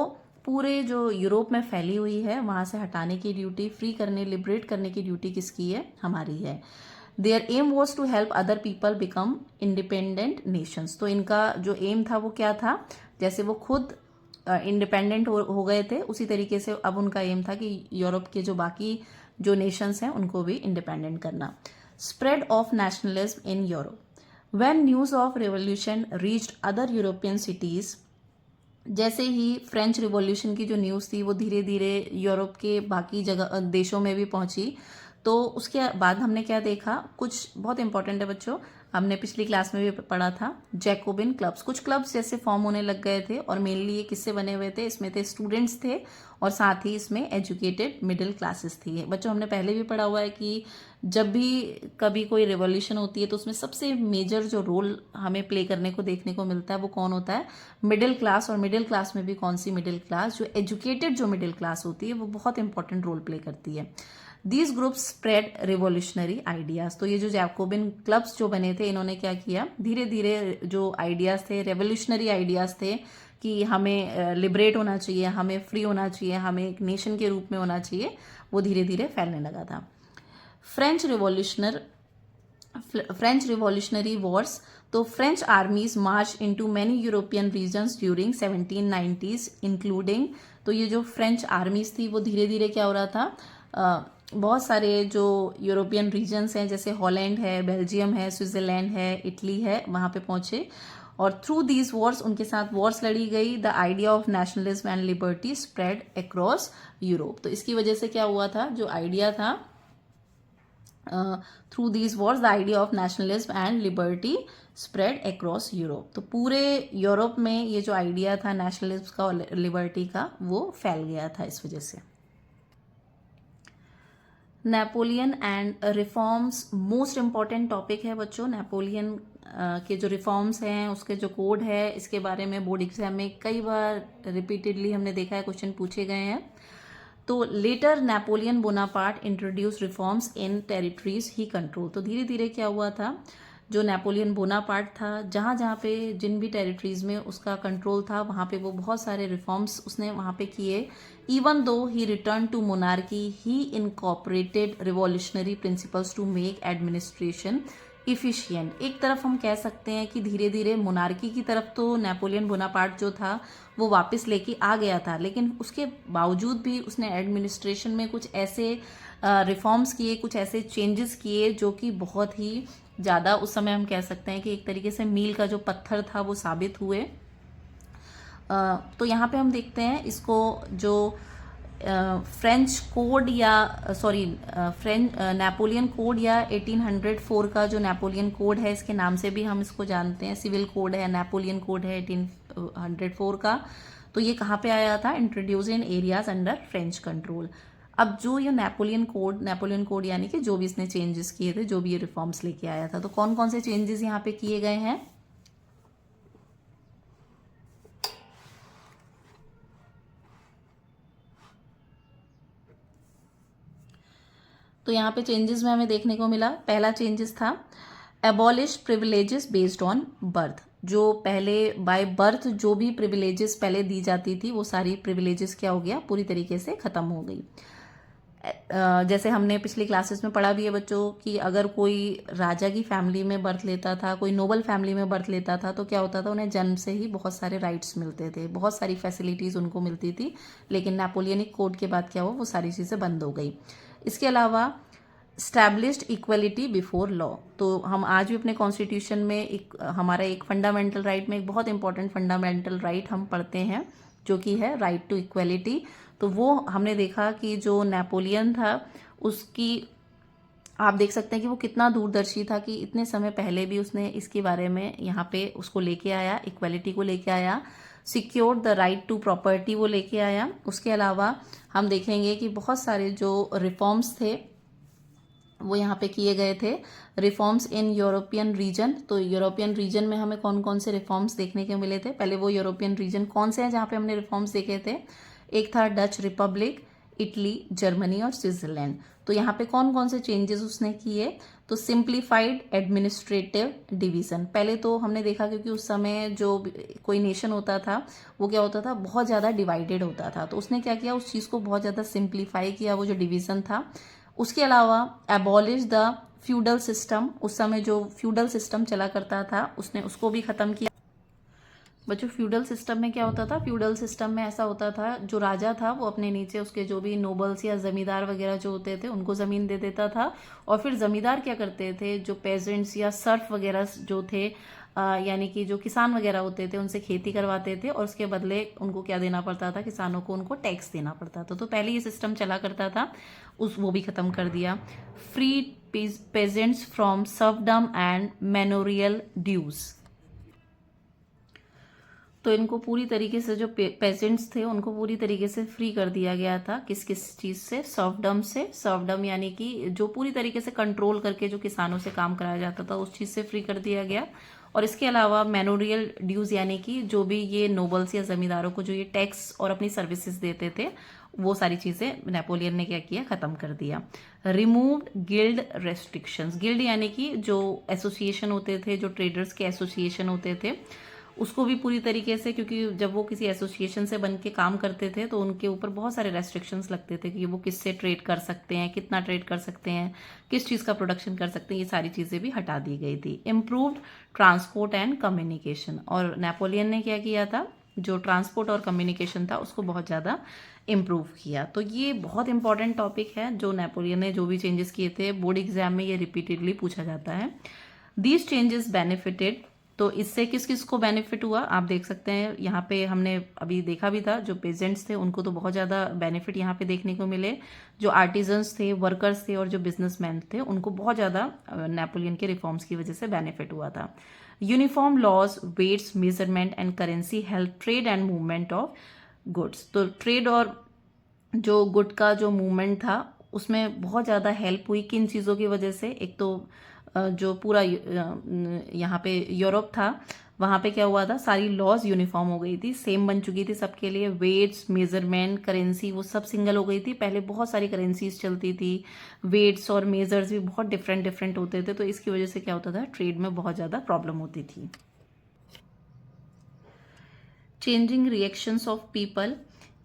पूरे जो यूरोप में फैली हुई है वहां से हटाने की ड्यूटी, फ्री करने, लिबरेट करने की ड्यूटी किसकी है, हमारी है। Their aim was to help other people become independent nations. तो इनका जो एम था वो क्या था, जैसे वो खुद इंडिपेंडेंट हो गए थे, उसी तरीके से अब उनका एम था कि यूरोप के जो बाकी जो नेशंस हैं उनको भी इंडिपेंडेंट करना। Spread of nationalism in Europe, when news of revolution reached other European cities. जैसे ही फ्रेंच रिवॉल्यूशन की जो न्यूज़ थी वो धीरे धीरे यूरोप के बाकी जगह देशों में भी पहुंची। तो उसके बाद हमने क्या देखा, कुछ बहुत इंपॉर्टेंट है बच्चों, हमने पिछली क्लास में भी पढ़ा था, जैकोबिन क्लब्स। कुछ क्लब्स जैसे फॉर्म होने लग गए थे और मेनली ये किससे बने हुए थे, इसमें थे स्टूडेंट्स थे और साथ ही इसमें एजुकेटेड मिडिल क्लासेस थी। बच्चों हमने पहले भी पढ़ा हुआ है कि जब भी कभी कोई रिवॉल्यूशन होती है तो उसमें सबसे मेजर जो रोल हमें प्ले करने को देखने को मिलता है वो कौन होता है, मिडिल क्लास। और मिडिल क्लास में भी कौन सी मिडिल क्लास, जो एजुकेटेड जो मिडिल क्लास होती है वो बहुत इंपॉर्टेंट रोल प्ले करती है। These groups spread revolutionary ideas. तो ये जो जैकोबिन क्लब्स जो बने थे, इन्होंने क्या किया, धीरे धीरे जो आइडियाज थे, रेवोल्यूशनरी आइडियाज थे कि हमें लिबरेट होना चाहिए, हमें फ्री होना चाहिए, हमें एक नेशन के रूप में होना चाहिए, वो धीरे धीरे फैलने लगा था। French revolutionary wars. तो French armies march into many European regions during 1790s including. तो ये जो फ्रेंच आर्मीज थी वो धीरे धीरे क्या हो रहा था, बहुत सारे जो यूरोपियन रीजन्स हैं, जैसे हॉलैंड है, बेल्जियम है, स्विट्ज़रलैंड है, इटली है, वहाँ पे पहुँचे और थ्रू दीज वॉर्स उनके साथ वॉर्स लड़ी गई। The idea of nationalism and liberty spread across Europe. तो इसकी वजह से क्या हुआ था, जो आइडिया था through these Wars the idea of nationalism and liberty spread across Europe. तो पूरे यूरोप में ये जो आइडिया था नेशनलिज्म का और लिबर्टी का, वो फैल गया था इस वजह से। Napoleon and reforms most important topic है बच्चों। नेपोलियन के जो रिफॉर्म्स हैं, उसके जो कोड है, इसके बारे में बोर्ड एग्जाम में कई बार रिपीटेडली हमने देखा है, क्वेश्चन पूछे गए हैं। तो later Napoleon Bonaparte introduce reforms in territories he control. तो धीरे धीरे क्या हुआ था, जो नेपोलियन बोनापार्ट था, जहाँ जहाँ पे जिन भी टेरिटरीज में उसका कंट्रोल था, वहाँ पे वो बहुत सारे रिफॉर्म्स उसने वहाँ पे किए। Even though he return to monarchy, he incorporated revolutionary principles to make administration efficient. एक तरफ हम कह सकते हैं कि धीरे धीरे मोनार्की की तरफ तो नेपोलियन बोनापार्ट जो था वो वापस लेके आ गया था, लेकिन उसके बावजूद भी उसने एडमिनिस्ट्रेशन में कुछ ऐसे रिफॉर्म्स किए, कुछ ऐसे चेंजेस किए जो कि बहुत ही ज़्यादा उस समय हम कह सकते हैं कि एक तरीके से मील का जो पत्थर था वो साबित हुए। तो यहाँ पे हम देखते हैं इसको, जो फ्रेंच कोड या फ्रेंच नेपोलियन कोड या 1804 का जो नेपोलियन कोड है, इसके नाम से भी हम इसको जानते हैं। सिविल कोड है, नेपोलियन कोड है 1804 का। तो ये कहाँ पे आया था, इंट्रोड्यूस इन एरियाज अंडर फ्रेंच कंट्रोल। अब जो ये नेपोलियन कोड यानी कि जो भी इसने चेंजेस किए थे, जो भी ये रिफॉर्म्स लेके आया था, तो कौन कौन से चेंजेस यहाँ पे किए गए हैं। तो यहाँ पे चेंजेस में हमें देखने को मिला, पहला चेंजेस था abolish privileges based on birth. जो पहले बाय बर्थ जो भी प्रिविलेजेस पहले दी जाती थी, वो सारी प्रिविलेजेस क्या हो गया, पूरी तरीके से खत्म हो गई। जैसे हमने पिछली क्लासेस में पढ़ा भी है बच्चों कि अगर कोई राजा की फैमिली में बर्थ लेता था, कोई नोबल फैमिली में बर्थ लेता था, तो क्या होता था, उन्हें जन्म से ही बहुत सारे राइट्स मिलते थे, बहुत सारी फैसिलिटीज़ उनको मिलती थी। लेकिन नेपोलियनिक कोड के बाद क्या हुआ, वो सारी चीज़ें बंद हो गई। इसके अलावा स्टैब्लिश्ड इक्वलिटी बिफोर लॉ। तो हम आज भी अपने कॉन्स्टिट्यूशन में हमारा एक फंडामेंटल राइट में एक बहुत इंपॉर्टेंट फंडामेंटल राइट हम पढ़ते हैं, जो कि है राइट टू इक्वलिटी। तो वो हमने देखा कि जो नेपोलियन था, उसकी आप देख सकते हैं कि वो कितना दूरदर्शी था कि इतने समय पहले भी उसने इसके बारे में यहाँ पे उसको लेके आया, इक्वलिटी को लेके आया। Secure the right to property वो लेके आया। उसके अलावा हम देखेंगे कि बहुत सारे जो रिफॉर्म्स थे वो यहाँ पे किए गए थे। रिफॉर्म्स इन यूरोपियन रीजन, तो यूरोपियन रीजन में हमें कौन कौन से रिफॉर्म्स देखने को मिले थे। पहले वो यूरोपियन रीजन कौन से हैं जहाँ पे हमने रिफॉर्म्स देखे थे, एक था डच रिपब्लिक, इटली, जर्मनी और स्विट्जरलैंड। तो यहाँ पे कौन कौन से चेंजेस उसने किए, तो सिंप्लीफाइड एडमिनिस्ट्रेटिव डिवीजन। पहले तो हमने देखा क्योंकि उस समय जो कोई नेशन होता था वो क्या होता था, बहुत ज़्यादा डिवाइडेड होता था, तो उसने क्या किया, उस चीज़ को बहुत ज़्यादा सिंप्लीफाई किया, वो जो डिवीज़न था। उसके अलावा एबॉलिश द फ्यूडल सिस्टम, उस समय जो फ्यूडल सिस्टम चला करता था उसने उसको भी ख़त्म किया। बच्चों फ्यूडल सिस्टम में क्या होता था, फ्यूडल सिस्टम में ऐसा होता था, जो राजा था वो अपने नीचे उसके जो भी नोबल्स या जमींदार वगैरह जो होते थे उनको ज़मीन दे देता था, और फिर जमींदार क्या करते थे, जो पेजेंट्स या सर्फ वगैरह जो थे, यानी कि जो किसान वगैरह होते थे, उनसे खेती करवाते थे और उसके बदले उनको क्या देना पड़ता था, किसानों को उनको टैक्स देना पड़ता था। तो पहले ये सिस्टम चला करता था, वो भी ख़त्म कर दिया। Free peasants from serfdom and manorial dues, तो इनको पूरी तरीके से जो पेजेंट्स थे उनको पूरी तरीके से फ्री कर दिया गया था। किस किस चीज़ से, सर्फडम से। सर्फडम यानी कि जो पूरी तरीके से कंट्रोल करके जो किसानों से काम कराया जाता था, उस चीज़ से फ्री कर दिया गया। और इसके अलावा मैनोरियल ड्यूज यानी कि जो भी ये नोबल्स या जमींदारों को जो ये टैक्स और अपनी सर्विसेज देते थे, वो सारी चीज़ें नेपोलियन ने क्या किया, ख़त्म कर दिया। रिमूव्ड गिल्ड रेस्ट्रिक्शंस, गिल्ड यानी कि जो एसोसिएशन होते थे, जो ट्रेडर्स के एसोसिएशन होते थे, उसको भी पूरी तरीके से, क्योंकि जब वो किसी एसोसिएशन से बन के काम करते थे तो उनके ऊपर बहुत सारे रेस्ट्रिक्शंस लगते थे कि वो किससे ट्रेड कर सकते हैं, कितना ट्रेड कर सकते हैं, किस चीज़ का प्रोडक्शन कर सकते हैं, ये सारी चीज़ें भी हटा दी गई थी। इम्प्रूव्ड ट्रांसपोर्ट एंड कम्युनिकेशन, और नेपोलियन ने क्या किया था, जो ट्रांसपोर्ट और कम्युनिकेशन था उसको बहुत ज़्यादा इम्प्रूव किया। तो ये बहुत इंपॉर्टेंट टॉपिक है, जो नेपोलियन ने जो भी चेंजेस किए थे बोर्ड एग्जाम में ये रिपीटेडली पूछा जाता है। दीज चेंजेस बेनिफिटेड, तो इससे किस किस को बेनिफिट हुआ आप देख सकते हैं। यहाँ पे हमने अभी देखा भी था, जो पेजेंट्स थे उनको तो बहुत ज़्यादा बेनिफिट यहाँ पे देखने को मिले। जो आर्टिजन्स थे, वर्कर्स थे और जो बिजनेसमैन थे उनको बहुत ज़्यादा नेपोलियन के रिफॉर्म्स की वजह से बेनिफिट हुआ था। Uniform laws, weights, measurement and currency help trade and movement of goods. तो ट्रेड और जो गुड का जो मूवमेंट था उसमें बहुत ज़्यादा हेल्प हुई। किन चीज़ों की वजह से? एक तो जो पूरा यहाँ पे यूरोप था वहाँ पे क्या हुआ था, सारी लॉज यूनिफॉर्म हो गई थी, सेम बन चुकी थी सबके लिए। वेट्स, मेजरमेंट, करेंसी वो सब सिंगल हो गई थी। पहले बहुत सारी करेंसीज चलती थी, वेट्स और मेजर्स भी बहुत डिफरेंट डिफरेंट होते थे, तो इसकी वजह से क्या होता था, ट्रेड में बहुत ज़्यादा प्रॉब्लम होती थी। Changing reactions of people.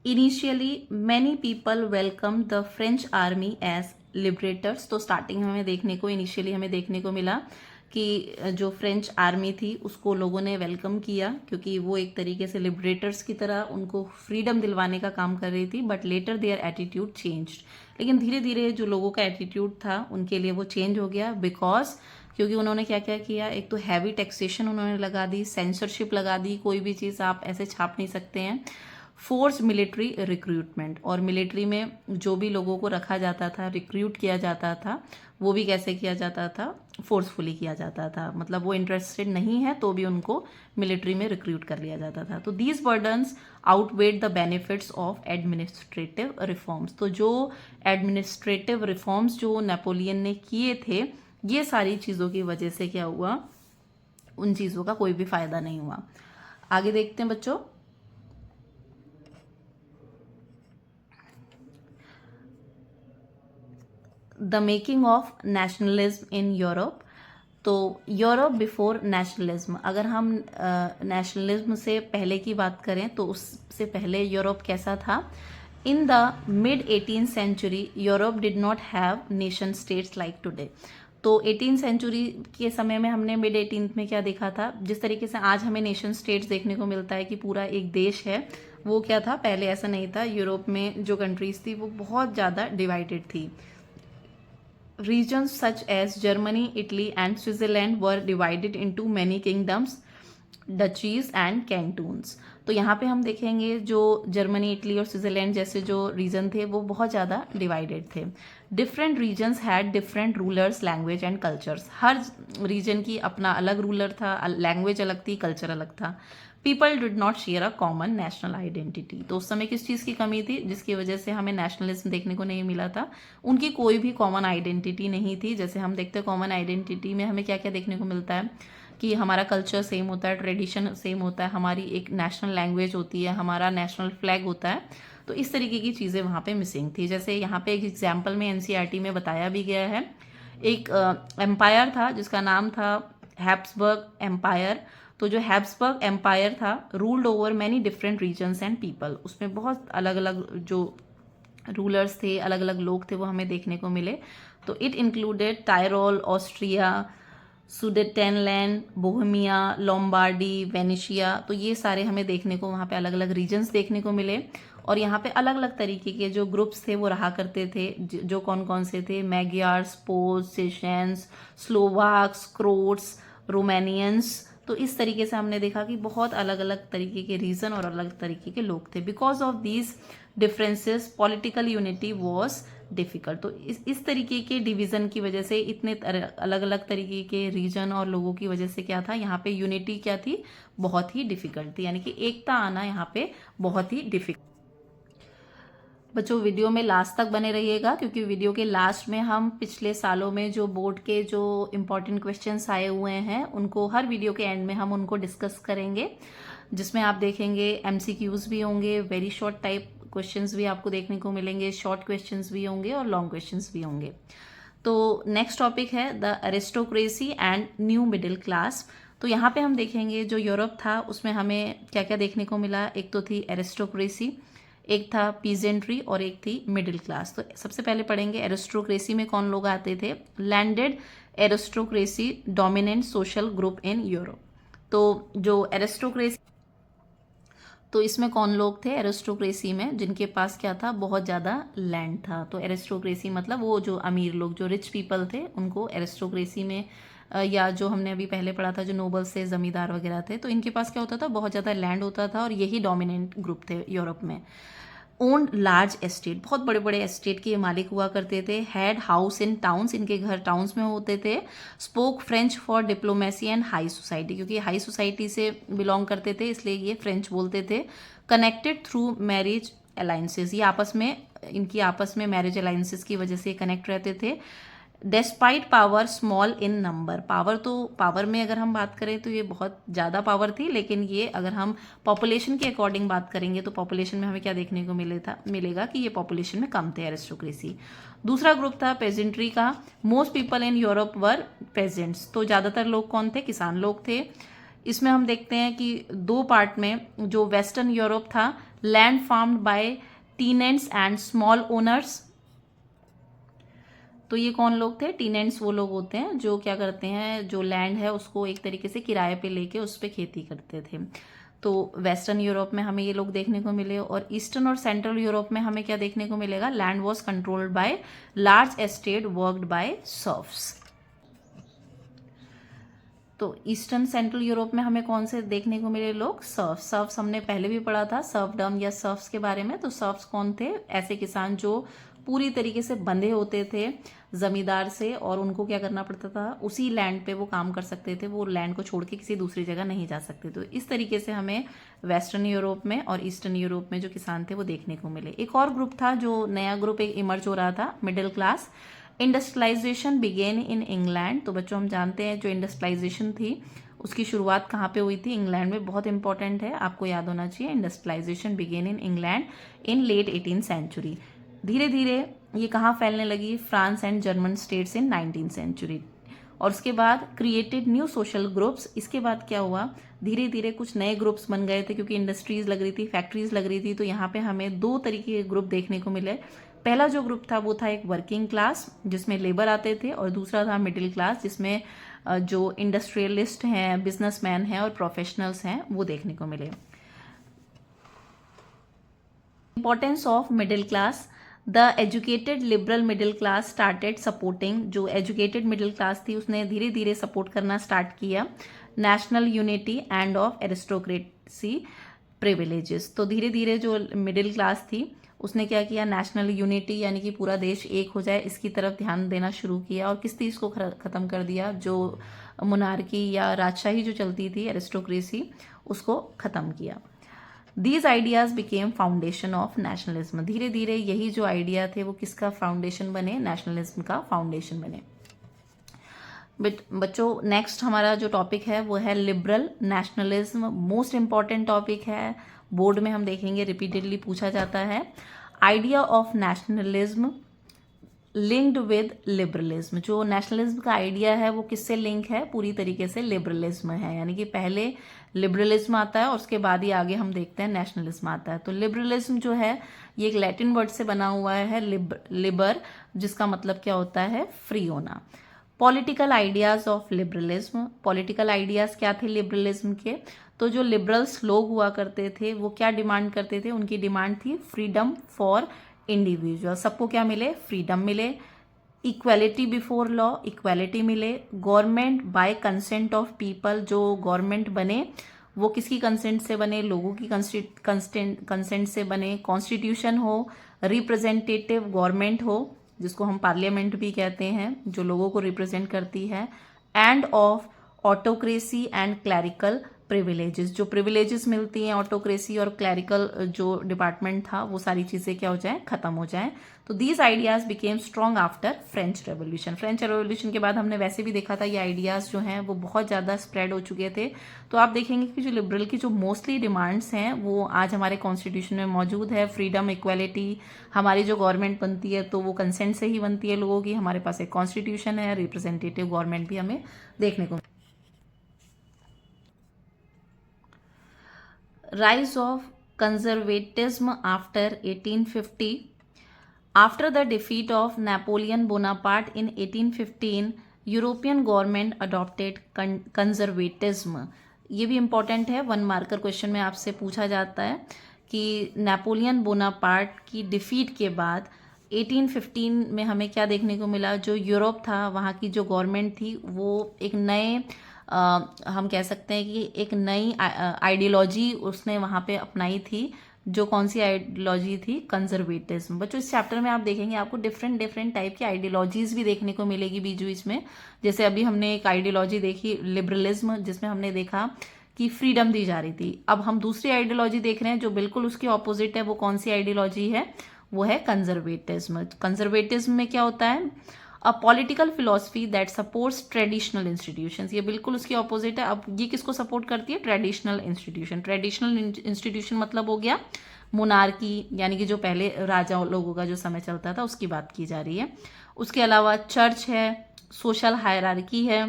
Initially many people welcome the French army as liberators. तो स्टार्टिंग में हमें देखने को, इनिशियली हमें देखने को मिला कि जो फ्रेंच आर्मी थी उसको लोगों ने वेलकम किया, क्योंकि वो एक तरीके से लिबरेटर्स की तरह उनको फ्रीडम दिलवाने का काम कर रही थी। But later their attitude changed, लेकिन धीरे धीरे जो लोगों का एटीट्यूड था उनके लिए वो चेंज हो गया। बिकॉज क्योंकि उन्होंने क्या क्या किया, एक तो हैवी टैक्सेशन उन्होंने लगा दी, सेंसरशिप लगा दी, कोई भी चीज़ आप ऐसे छाप नहीं सकते हैं। फोर्स मिलिट्री रिक्रूटमेंट, और मिलिट्री में जो भी लोगों को रखा जाता था, रिक्रूट किया जाता था, वो भी कैसे किया जाता था, फोर्सफुली किया जाता था। मतलब वो इंटरेस्टेड नहीं है तो भी उनको मिलिट्री में रिक्रूट कर लिया जाता था। तो these burdens outweighed the benefits of administrative reforms. तो जो एडमिनिस्ट्रेटिव रिफॉर्म्स जो नेपोलियन ने किए थे, ये सारी चीज़ों की वजह से क्या हुआ, उन चीज़ों का कोई भी फायदा नहीं हुआ। आगे देखते हैं बच्चों। The making of nationalism in Europe. तो यूरोप बिफोर नेशनलिज्म, अगर हम नेशनलिज्म से पहले की बात करें तो उससे पहले यूरोप कैसा था? In the mid 18th century Europe did not have nation states like today. तो 18th सेंचुरी के समय में हमने मिड 18th में क्या देखा था, जिस तरीके से आज हमें नेशन स्टेट्स देखने को मिलता है कि पूरा एक देश है, वो क्या था, पहले ऐसा नहीं था। यूरोप में जो कंट्रीज थी वो बहुत ज़्यादा डिवाइडेड थी। Regions such as Germany, Italy and Switzerland were divided into many kingdoms, duchies and cantons। तो यहाँ पे हम देखेंगे जो जर्मनी, इटली और स्विट्जरलैंड जैसे जो रीजन थे वो बहुत ज़्यादा डिवाइडेड थे। Different regions had different rulers, language and cultures. हर रीजन की अपना अलग रूलर था, लैंग्वेज अलग थी, कल्चर अलग था। People did not share a common national identity. तो उस समय किस चीज़ की कमी थी जिसकी वजह से हमें नेशनलिज्म देखने को नहीं मिला था? उनकी कोई भी कॉमन आइडेंटिटी नहीं थी। जैसे हम देखते हैं कॉमन आइडेंटिटी में हमें क्या क्या देखने को मिलता है कि हमारा कल्चर सेम होता है, ट्रेडिशन सेम होता है, हमारी एक नेशनल लैंग्वेज होती है, हमारा नेशनल फ्लैग होता है। तो इस तरीके की चीज़ें वहाँ पे मिसिंग थी। जैसे यहाँ पे एक एग्जाम्पल में एनसीईआरटी में बताया भी गया है, एक एम्पायर था जिसका नाम था हैब्सबर्ग एम्पायर। तो जो हैब्सबर्ग एम्पायर था ruled over many different regions and people. उसमें बहुत अलग अलग जो रूलर्स थे, अलग अलग लोग थे, वो हमें देखने को मिले। तो it included Tyrol, Austria, Sudetenland, Bohemia, Lombardy, Venetia. तो ये सारे हमें देखने को वहाँ पे अलग अलग रीजन्स देखने को मिले। और यहाँ पे अलग अलग तरीके के जो ग्रुप्स थे वो रहा करते थे, जो कौन कौन से थे, मैग्यार्स, पोल्स, चेशेंस, स्लोवाक्स, क्रोट्स, रोमानियंस। तो इस तरीके से हमने देखा कि बहुत अलग अलग तरीके के रीजन और अलग तरीके के लोग थे। Because of these differences political unity was difficult. तो इस तरीके के डिवीजन की वजह से, इतने अलग अलग तरीके के रीजन और लोगों की वजह से क्या था, यहाँ पे यूनिटी क्या थी, बहुत ही डिफिकल्ट थी। यानी कि एकता आना यहाँ पे बहुत ही डिफिकल्ट। बच्चों वीडियो में लास्ट तक बने रहिएगा, क्योंकि वीडियो के लास्ट में हम पिछले सालों में जो बोर्ड के जो इम्पोर्टेंट क्वेश्चंस आए हुए हैं उनको हर वीडियो के एंड में हम उनको डिस्कस करेंगे, जिसमें आप देखेंगे एमसीक्यूज भी होंगे, वेरी शॉर्ट टाइप क्वेश्चंस भी आपको देखने को मिलेंगे, शॉर्ट क्वेश्चंस भी होंगे और लॉन्ग क्वेश्चंस भी होंगे। तो नेक्स्ट टॉपिक है the aristocracy and new middle class. तो यहाँ पे हम देखेंगे जो यूरोप था उसमें हमें क्या क्या देखने को मिला। एक तो थी एरिस्टोक्रेसी, एक था पीजेंट्री और एक थी मिडिल क्लास। तो सबसे पहले पढ़ेंगे एरिस्टोक्रेसी में कौन लोग आते थे। Landed aristocracy dominant social group in Europe. तो जो एरिस्टोक्रेसी तो इसमें कौन लोग थे? एरिस्टोक्रेसी में, जिनके पास क्या था? बहुत ज़्यादा लैंड था। तो एरिस्टोक्रेसी मतलब वो जो अमीर लोग, जो रिच पीपल थे, उनको एरिस्टोक्रेसी में या जो हमने अभी पहले पढ़ा था जो नोबल्स थे, जमींदार वगैरह थे, तो इनके पास क्या होता था? बहुत ज़्यादा लैंड होता था और यही डोमिनेंट ग्रुप थे यूरोप में। ओन लार्ज एस्टेट, बहुत बड़े बड़े एस्टेट के मालिक हुआ करते थे। हैड हाउस इन टाउन्स, इनके घर टाउन्स में होते थे। Spoke French for diplomacy and high society, क्योंकि हाई सोसाइटी से बिलोंग करते थे इसलिए ये फ्रेंच बोलते थे। कनेक्टेड थ्रू मैरिज अलाइंसेस, ये आपस में, इनकी आपस में मैरिज अलाइंसेस की वजह से कनेक्ट रहते थे। Despite power small in number, power तो पावर में अगर हम बात करें तो ये बहुत ज़्यादा पावर थी, लेकिन ये अगर हम पॉपुलेशन के अकॉर्डिंग बात करेंगे तो पॉपुलेशन में हमें क्या देखने को मिलेगा कि ये पॉपुलेशन में कम थे एरिस्टोक्रेसी। दूसरा ग्रुप था पेजेंट्री का। Most people in Europe were pageants, तो ज़्यादातर लोग कौन थे? किसान लोग थे। इसमें हम देखते हैं कि दो पार्ट में, जो वेस्टर्न यूरोप था, land farmed by tenants and small owners. तो ये कौन लोग थे? टीनेंट्स वो लोग होते हैं जो क्या करते हैं, जो लैंड है उसको एक तरीके से किराए पे लेके उस पर खेती करते थे। तो वेस्टर्न यूरोप में हमें ये लोग देखने को मिले। और ईस्टर्न और सेंट्रल यूरोप में हमें क्या देखने को मिलेगा? Land was controlled by large estate worked by serfs. तो ईस्टर्न सेंट्रल यूरोप में हमें कौन से देखने को मिले लोग? सर्फ। सर्फ्स हमने पहले भी पढ़ा था सर्फडम या सर्फ्स के बारे में। तो सर्फ्स कौन थे? ऐसे किसान जो पूरी तरीके से बंधे होते थे जमींदार से, और उनको क्या करना पड़ता था? उसी लैंड पे वो काम कर सकते थे, वो लैंड को छोड़ के किसी दूसरी जगह नहीं जा सकते। तो इस तरीके से हमें वेस्टर्न यूरोप में और ईस्टर्न यूरोप में जो किसान थे वो देखने को मिले। एक और ग्रुप था, जो नया ग्रुप एक इमर्ज हो रहा था, middle class. Industrialization began in England. तो बच्चों हम जानते हैं जो इंडस्ट्रियलाइजेशन थी उसकी शुरुआत कहाँ पे हुई थी? इंग्लैंड में। बहुत इंपॉर्टेंट है, आपको याद होना चाहिए। Industrialization began in England in late 18th century. धीरे धीरे ये कहाँ फैलने लगी? France and German states in 19th century. और उसके बाद क्रिएटेड न्यू सोशल ग्रुप्स। इसके बाद क्या हुआ? धीरे धीरे कुछ नए ग्रुप्स बन गए थे, क्योंकि इंडस्ट्रीज लग रही थी, फैक्ट्रीज लग रही थी। तो यहाँ पे हमें दो तरीके के ग्रुप देखने को मिले। पहला जो ग्रुप था वो था एक वर्किंग क्लास, जिसमें लेबर आते थे, और दूसरा था मिडिल क्लास, जिसमें जो इंडस्ट्रियलिस्ट हैं, बिजनेसमैन हैं और प्रोफेशनल्स हैं वो देखने को मिले। Importance of middle class. The educated liberal middle class started supporting, जो एजुकेटेड मिडिल क्लास थी उसने धीरे धीरे सपोर्ट करना स्टार्ट किया national unity end of aristocracy privileges. तो धीरे धीरे जो मिडिल क्लास थी उसने क्या किया? नेशनल यूनिटी, यानी कि पूरा देश एक हो जाए, इसकी तरफ ध्यान देना शुरू किया। और किस चीज़ को ख़त्म कर दिया? जो मोनार्की या राजशाही जो चलती थी, एरिस्टोक्रेसी, उसको ख़त्म किया। These ideas became foundation of nationalism. धीरे धीरे यही जो आइडिया थे वो किसका फाउंडेशन बने? नेशनलिज्म का फाउंडेशन बने। बच्चों नेक्स्ट हमारा जो टॉपिक है वो है liberal nationalism. Most important topic है, बोर्ड में हम देखेंगे, रिपीटेडली पूछा जाता है। Idea of nationalism linked with liberalism. जो नेशनलिज्म का आइडिया है वो किससे लिंक है? पूरी तरीके से लिबरलिज्म है, यानी कि पहले लिबरलिज्म आता है और उसके बाद ही आगे हम देखते हैं नेशनलिज्म आता है। तो लिबरलिज्म जो है ये एक लैटिन वर्ड से बना हुआ है, लिबर, जिसका मतलब क्या होता है? फ्री होना। Political ideas of liberalism. Political ideas क्या थे लिबरलिज्म के? तो जो लिबरल्स लोग हुआ करते थे वो क्या डिमांड करते थे? उनकी डिमांड थी फ्रीडम फॉर इंडिविजुअल। सबको क्या मिले? फ्रीडम मिले। इक्वेलिटी बिफोर लॉ, इक्वेलिटी मिले। Government by consent of people, जो गवर्नमेंट बने वो किसकी कंसेंट से बने? लोगों की कंसेंट से बने। कॉन्स्टिट्यूशन हो, रिप्रेजेंटेटिव गवर्नमेंट हो, जिसको हम पार्लियामेंट भी कहते हैं, जो लोगों को रिप्रेजेंट करती है। End of autocracy and clerical privileges. जो प्रिविलेजेस मिलती हैं ऑटोक्रेसी और क्लैरिकल जो डिपार्टमेंट था वो सारी चीज़ें क्या हो जाएं? खत्म हो जाएं। तो these ideas became strong after French revolution. French revolution के बाद हमने वैसे भी देखा था ये आइडियाज़ जो हैं वो बहुत ज़्यादा स्प्रेड हो चुके थे। तो आप देखेंगे कि जो लिबरल की जो मोस्टली डिमांड्स हैं वो आज हमारे कॉन्स्टिट्यूशन में मौजूद है। फ्रीडम, इक्वेलिटी, हमारी जो गवर्नमेंट बनती है तो वो कंसेंट से ही बनती है लोगों की। हमारे पास एक कॉन्स्टिट्यूशन है, रिप्रेजेंटेटिव गवर्नमेंट भी हमें देखने को। Rise of conservatism after 1850. After the defeat of Napoleon Bonaparte in 1815, European government adopted conservatism. ये भी इम्पॉर्टेंट है, 1 मार्कर क्वेश्चन में आपसे पूछा जाता है कि नेपोलियन बोनापार्ट की डिफीट के बाद 1815 में हमें क्या देखने को मिला। जो यूरोप था, वहाँ की जो गवर्नमेंट थी, वो एक नए हम कह सकते हैं कि एक नई आइडियोलॉजी उसने वहाँ पे अपनाई थी। जो कौन सी आइडियोलॉजी थी? कंजर्वेटिज्म। बच्चों इस चैप्टर में आप देखेंगे आपको डिफरेंट डिफरेंट टाइप की आइडियोलॉजीज भी देखने को मिलेगी बीच बीच में। जैसे अभी हमने एक आइडियोलॉजी देखी लिबरलिज्म, जिसमें हमने देखा कि फ्रीडम दी जा रही थी। अब हम दूसरी आइडियोलॉजी देख रहे हैं जो बिल्कुल उसके ऑपोजिट है। वो कौन सी आइडियोलॉजी है? वो है कंजर्वेटिज्म। कंजर्वेटिज्म में क्या होता है? A political philosophy that supports traditional institutions. ये बिल्कुल उसकी ऑपोजिट है। अब ये किसको सपोर्ट करती है? Traditional institution. ट्रेडिशनल इंस्टीट्यूशन मतलब हो गया मोनार्की, यानी कि जो पहले राजा लोगों का जो समय चलता था उसकी बात की जा रही है। उसके अलावा चर्च है, सोशल हायरार्की है,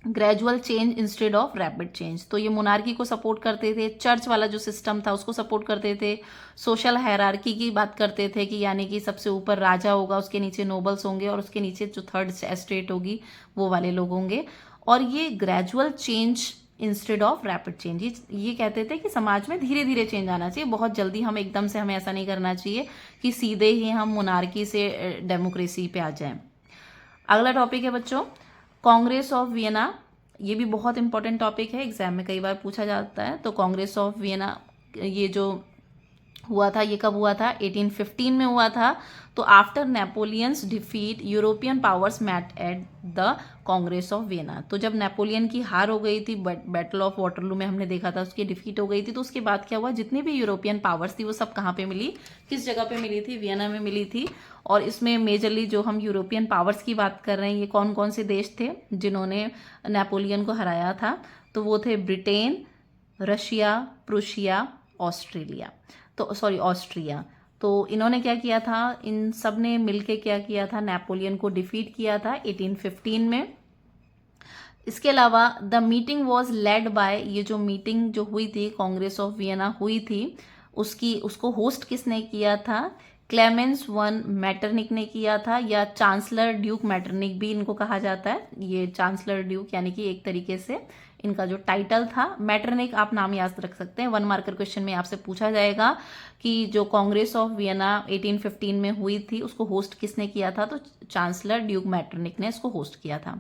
gradual change instead of rapid change. तो ये मोनार्की को सपोर्ट करते थे, चर्च वाला जो सिस्टम था उसको सपोर्ट करते थे, सोशल हायरार्की की बात करते थे कि यानी कि सबसे ऊपर राजा होगा, उसके नीचे नोबल्स होंगे और उसके नीचे जो थर्ड एस्टेट होगी वो वाले लोग होंगे। और ये gradual change instead of rapid change, ये कहते थे कि समाज में धीरे धीरे चेंज आना चाहिए, बहुत जल्दी हम एकदम से हमें ऐसा नहीं करना चाहिए कि सीधे ही हम मोनार्की से डेमोक्रेसी पे आ जाएं। अगला टॉपिक है बच्चों कांग्रेस ऑफ वियना। ये भी बहुत इंपॉर्टेंट टॉपिक है, एग्जाम में कई बार पूछा जाता है। तो कांग्रेस ऑफ वियना ये जो हुआ था, ये कब हुआ था? 1815 में हुआ था। तो after Napoleon's defeat European powers met at the Congress of Vienna. तो जब नेपोलियन की हार हो गई थी, बैटल ऑफ वाटरलू में हमने देखा था, उसकी डिफीट हो गई थी, तो उसके बाद क्या हुआ? जितनी भी यूरोपियन पावर्स थी वो सब कहाँ पे मिली? किस जगह पे मिली थी? वियना में मिली थी। और इसमें मेजरली जो हम यूरोपियन पावर्स की बात कर रहे हैं, ये कौन कौन से देश थे जिन्होंने नेपोलियन को हराया था? तो वो थे ब्रिटेन, रशिया, प्रूशिया, ऑस्ट्रेलिया, तो सॉरी ऑस्ट्रिया। तो इन्होंने क्या किया था? इन सब ने मिलके क्या किया था? नेपोलियन को डिफीट किया था 1815 में। इसके अलावा the meeting was led by, ये जो मीटिंग जो हुई थी कांग्रेस ऑफ वियना हुई थी, उसको होस्ट किसने किया था? क्लेमेंस वन मैटरनिक ने किया था, या चांसलर ड्यूक मैटरनिक भी इनको कहा जाता है। ये चांसलर ड्यूक यानी कि एक तरीके से इनका जो टाइटल था। मैटरनिक आप नाम याद रख सकते हैं, 1 मार्कर क्वेश्चन में आपसे पूछा जाएगा कि जो कांग्रेस ऑफ वियना 1815 में हुई थी उसको होस्ट किसने किया था? तो चांसलर ड्यूक मैटरनिक ने इसको होस्ट किया था।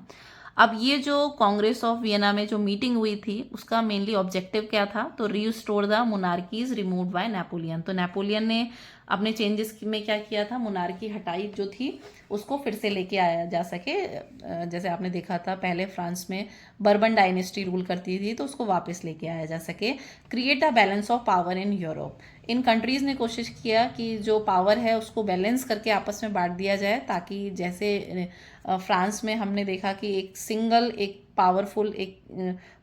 अब ये जो कांग्रेस ऑफ वियना में जो मीटिंग हुई थी उसका मेनली ऑब्जेक्टिव क्या था? तो restore the monarchies removed by Napoleon. तो नेपोलियन ने अपने चेंजेस में क्या किया था? मोनार्की हटाई जो थी उसको फिर से लेके आया जा सके। जैसे आपने देखा था पहले फ्रांस में बर्बन डायनेस्टी रूल करती थी, तो उसको वापस लेके आया जा सके। Create a balance of power in Europe. In countries ने कोशिश किया कि जो पावर है उसको बैलेंस करके आपस में बांट दिया जाए, ताकि जैसे फ्रांस में हमने देखा कि एक सिंगल एक पावरफुल एक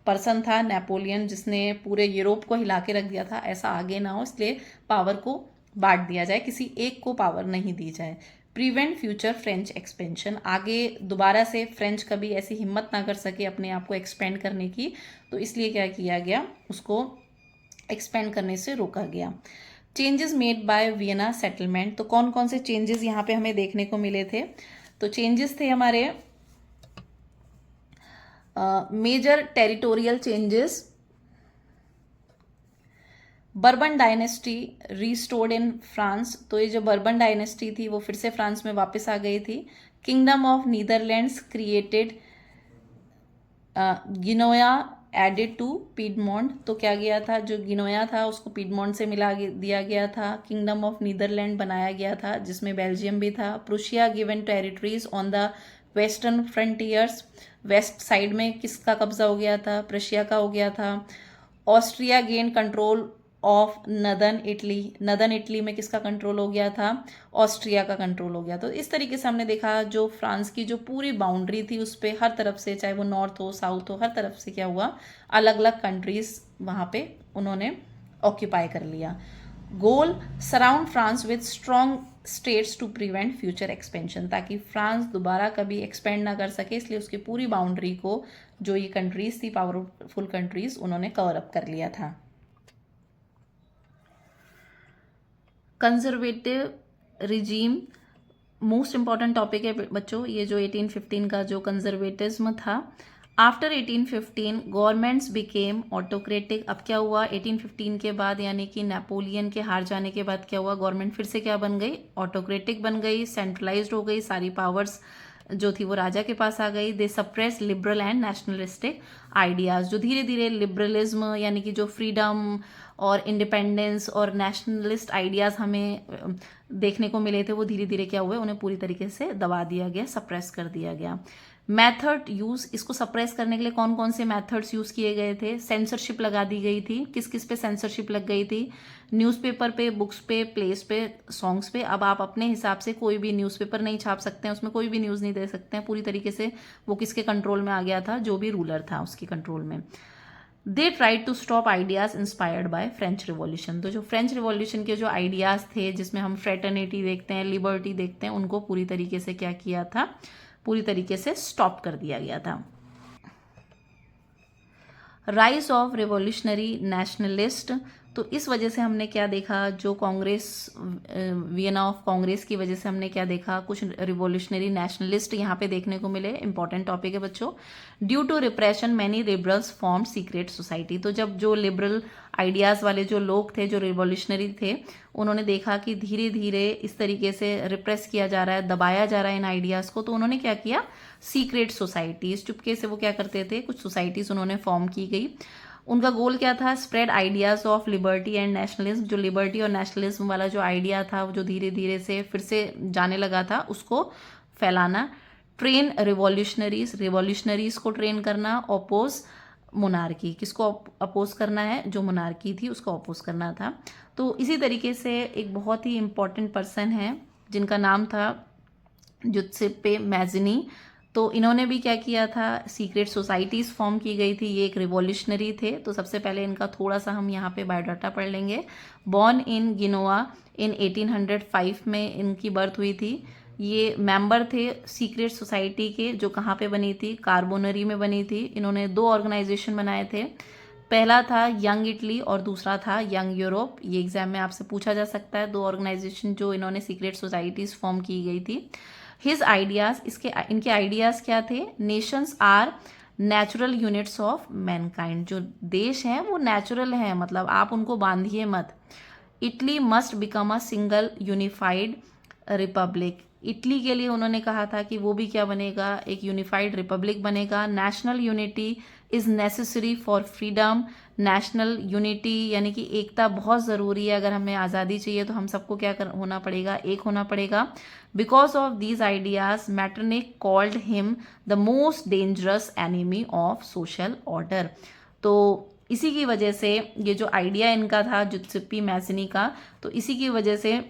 पर्सन था नेपोलियन, जिसने पूरे यूरोप को हिला के रख दिया था, ऐसा आगे ना हो इसलिए पावर को बांट दिया जाए, किसी एक को पावर नहीं दी जाए। प्रिवेंट फ्यूचर फ्रेंच एक्सपेंशन, आगे दोबारा से फ्रेंच कभी ऐसी हिम्मत ना कर सके अपने आप को एक्सपेंड करने की, तो इसलिए क्या किया गया? उसको एक्सपेंड करने से रोका गया। Changes made by Vienna settlement. तो कौन कौन से चेंजेस यहाँ पे हमें देखने को मिले थे? तो चेंजेस थे हमारे major territorial changes, Bourbon dynasty restored in France. तो ये जो बर्बन डायनेस्टी थी वो फिर से फ्रांस में वापस आ गई थी। Kingdom of Netherlands created, Genoa added to Piedmont. तो क्या गया था? जो गिनोया था उसको पीडमोंट से मिला दिया गया था। किंगडम ऑफ नीदरलैंड बनाया गया था जिसमें बेल्जियम भी था। Prussia given territories on the western frontiers, west side में किसका कब्जा हो गया था? प्रशिया का हो गया था। Austria gain control of northern Italy, northern Italy में किसका कंट्रोल हो गया था? ऑस्ट्रिया का कंट्रोल हो गया। तो इस तरीके से हमने देखा जो फ्रांस की जो पूरी बाउंड्री थी उस पर हर तरफ से, चाहे वो नॉर्थ हो साउथ हो, हर तरफ से क्या हुआ? अलग अलग कंट्रीज वहाँ पे उन्होंने ऑक्यूपाई कर लिया। Goal surround France with strong states to prevent future expansion, ताकि फ्रांस दोबारा कभी एक्सपेंड ना कर सके, इसलिए उसकी पूरी बाउंड्री को जो ये कंट्रीज थी पावरफुल कंट्रीज उन्होंने कवर अप कर लिया था। Conservative regime most important topic है बच्चों। ये जो 1815 का जो कंजर्वेटिज्म था, आफ्टर 1815 गवर्नमेंट्स बिकेम ऑटोक्रेटिक। अब क्या हुआ 1815 के बाद, यानी कि नेपोलियन के हार जाने के बाद क्या हुआ, गवर्नमेंट फिर से क्या बन गई, ऑटोक्रेटिक बन गई, सेंट्रलाइज्ड हो गई, सारी पावर्स जो थी वो राजा के पास आ गई। They suppress liberal and nationalistic ideas. जो धीरे धीरे लिबरलिज्म यानी कि जो फ्रीडम और इंडिपेंडेंस और नेशनलिस्ट आइडियाज हमें देखने को मिले थे, वो धीरे धीरे क्या हुए, उन्हें पूरी तरीके से दबा दिया गया, सप्रेस कर दिया गया। मेथड यूज, इसको सप्रेस करने के लिए कौन कौन से मेथड्स यूज किए गए थे, सेंसरशिप लगा दी गई थी। किस किस पे सेंसरशिप लग गई थी, न्यूज़पेपर पे, बुक्स पे, प्लेस पे, सॉन्ग्स पे। अब आप अपने हिसाब से कोई भी न्यूज़पेपर नहीं छाप सकते हैं, उसमें कोई भी न्यूज़ नहीं दे सकते हैं, पूरी तरीके से वो किसके कंट्रोल में आ गया था, जो भी रूलर था उसके कंट्रोल में। They tried to stop ideas inspired by French revolution. तो जो फ्रेंच रिवॉल्यूशन के जो आइडियाज थे, जिसमें हम फ्रेटर्निटी देखते हैं, लिबर्टी देखते हैं, उनको पूरी तरीके से क्या किया था, पूरी तरीके से स्टॉप कर दिया गया था। Rise of revolutionary nationalist. तो इस वजह से हमने क्या देखा, जो कांग्रेस, वियना ऑफ कांग्रेस की वजह से हमने क्या देखा, कुछ रिवॉल्यूशनरी नेशनलिस्ट यहाँ पे देखने को मिले। इंपॉर्टेंट टॉपिक है बच्चों। Due to repression many liberals form secret society. तो जब जो लिबरल आइडियाज़ वाले जो लोग थे, जो रिवॉल्यूशनरी थे, उन्होंने देखा कि धीरे धीरे इस तरीके से रिप्रेस किया जा रहा है, दबाया जा रहा है इन आइडियाज़ को, तो उन्होंने क्या किया, सीक्रेट सोसाइटीज़, चुपके से वो क्या करते थे, कुछ सोसाइटीज़ उन्होंने फॉर्म की गई। उनका गोल क्या था, spread ideas of liberty and nationalism. जो लिबर्टी और नेशनलिज्म वाला जो आइडिया था, वो जो धीरे धीरे से फिर से जाने लगा था, उसको फैलाना। ट्रेन रिवॉल्यूशनरीज को ट्रेन करना। अपोज मोनार्की, किसको अपोज करना है, जो मोनार्की थी उसको अपोज करना था। तो इसी तरीके से एक बहुत ही इंपॉर्टेंट पर्सन है जिनका नाम था जुत्सेप्पे मैज़नी। तो इन्होंने भी क्या किया था, सीक्रेट सोसाइटीज़ फॉर्म की गई थी, ये एक रिवॉल्यूशनरी थे। तो सबसे पहले इनका थोड़ा सा हम यहाँ पे बायोडाटा पढ़ लेंगे। बॉर्न इन गिनोआ इन 1805 में इनकी बर्थ हुई थी। ये मेंबर थे सीक्रेट सोसाइटी के, जो कहाँ पे बनी थी, कार्बोनरी में बनी थी। इन्होंने 2 ऑर्गेनाइजेशन बनाए थे, पहला था यंग इटली और दूसरा था यंग यूरोप। ये एग्जाम में आपसे पूछा जा सकता है, 2 ऑर्गेनाइजेशन जो इन्होंने सीक्रेट सोसाइटीज़ फॉर्म की गई थी। हिज आइडियाज़, इनके आइडियाज़ क्या थे, nations are natural units of mankind. जो देश हैं वो नेचुरल हैं, मतलब आप उनको बांधिए मत। Italy must become a single unified Republic. Italy के लिए उन्होंने कहा था कि वो भी क्या बनेगा, एक यूनिफाइड रिपब्लिक बनेगा। National unity is necessary for freedom. National unity यानी कि एकता बहुत ज़रूरी है, अगर हमें आज़ादी चाहिए तो हम सबको क्या होना पड़ेगा, एक होना पड़ेगा। Because of these ideas Metternich called him the most dangerous enemy of social order. तो इसी की वजह से ये जो आइडिया इनका था जुत्सेप्पे मैज़नी का, तो इसी की वजह से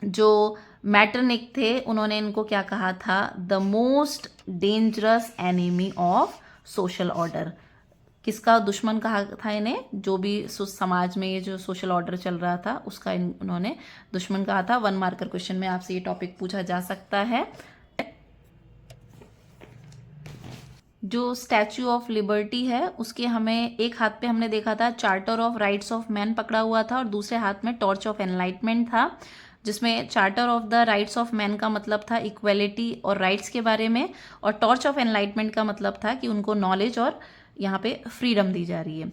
जो मैटरनिक थे उन्होंने इनको क्या कहा था, the most dangerous enemy of social order. किसका दुश्मन कहा था इन्हें, जो भी समाज में ये जो सोशल ऑर्डर चल रहा था उसका उन्होंने दुश्मन कहा था। 1 मार्कर क्वेश्चन में आपसे ये टॉपिक पूछा जा सकता है। जो स्टैच्यू ऑफ लिबर्टी है उसके हमें एक हाथ पे हमने देखा था charter of rights of man पकड़ा हुआ था, और दूसरे हाथ में टॉर्च ऑफ एनलाइटमेंट था, जिसमें charter of the rights of man का मतलब था इक्वेलिटी और राइट्स के बारे में, और टॉर्च ऑफ एनलाइटमेंट का मतलब था कि उनको नॉलेज और यहाँ पे फ्रीडम दी जा रही है।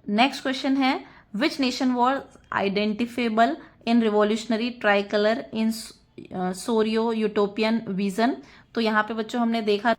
नेक्स्ट क्वेश्चन है, which nation was identifiable in revolutionary try colour in Sorrieu utopian vision. तो यहाँ पे बच्चों हमने देखा,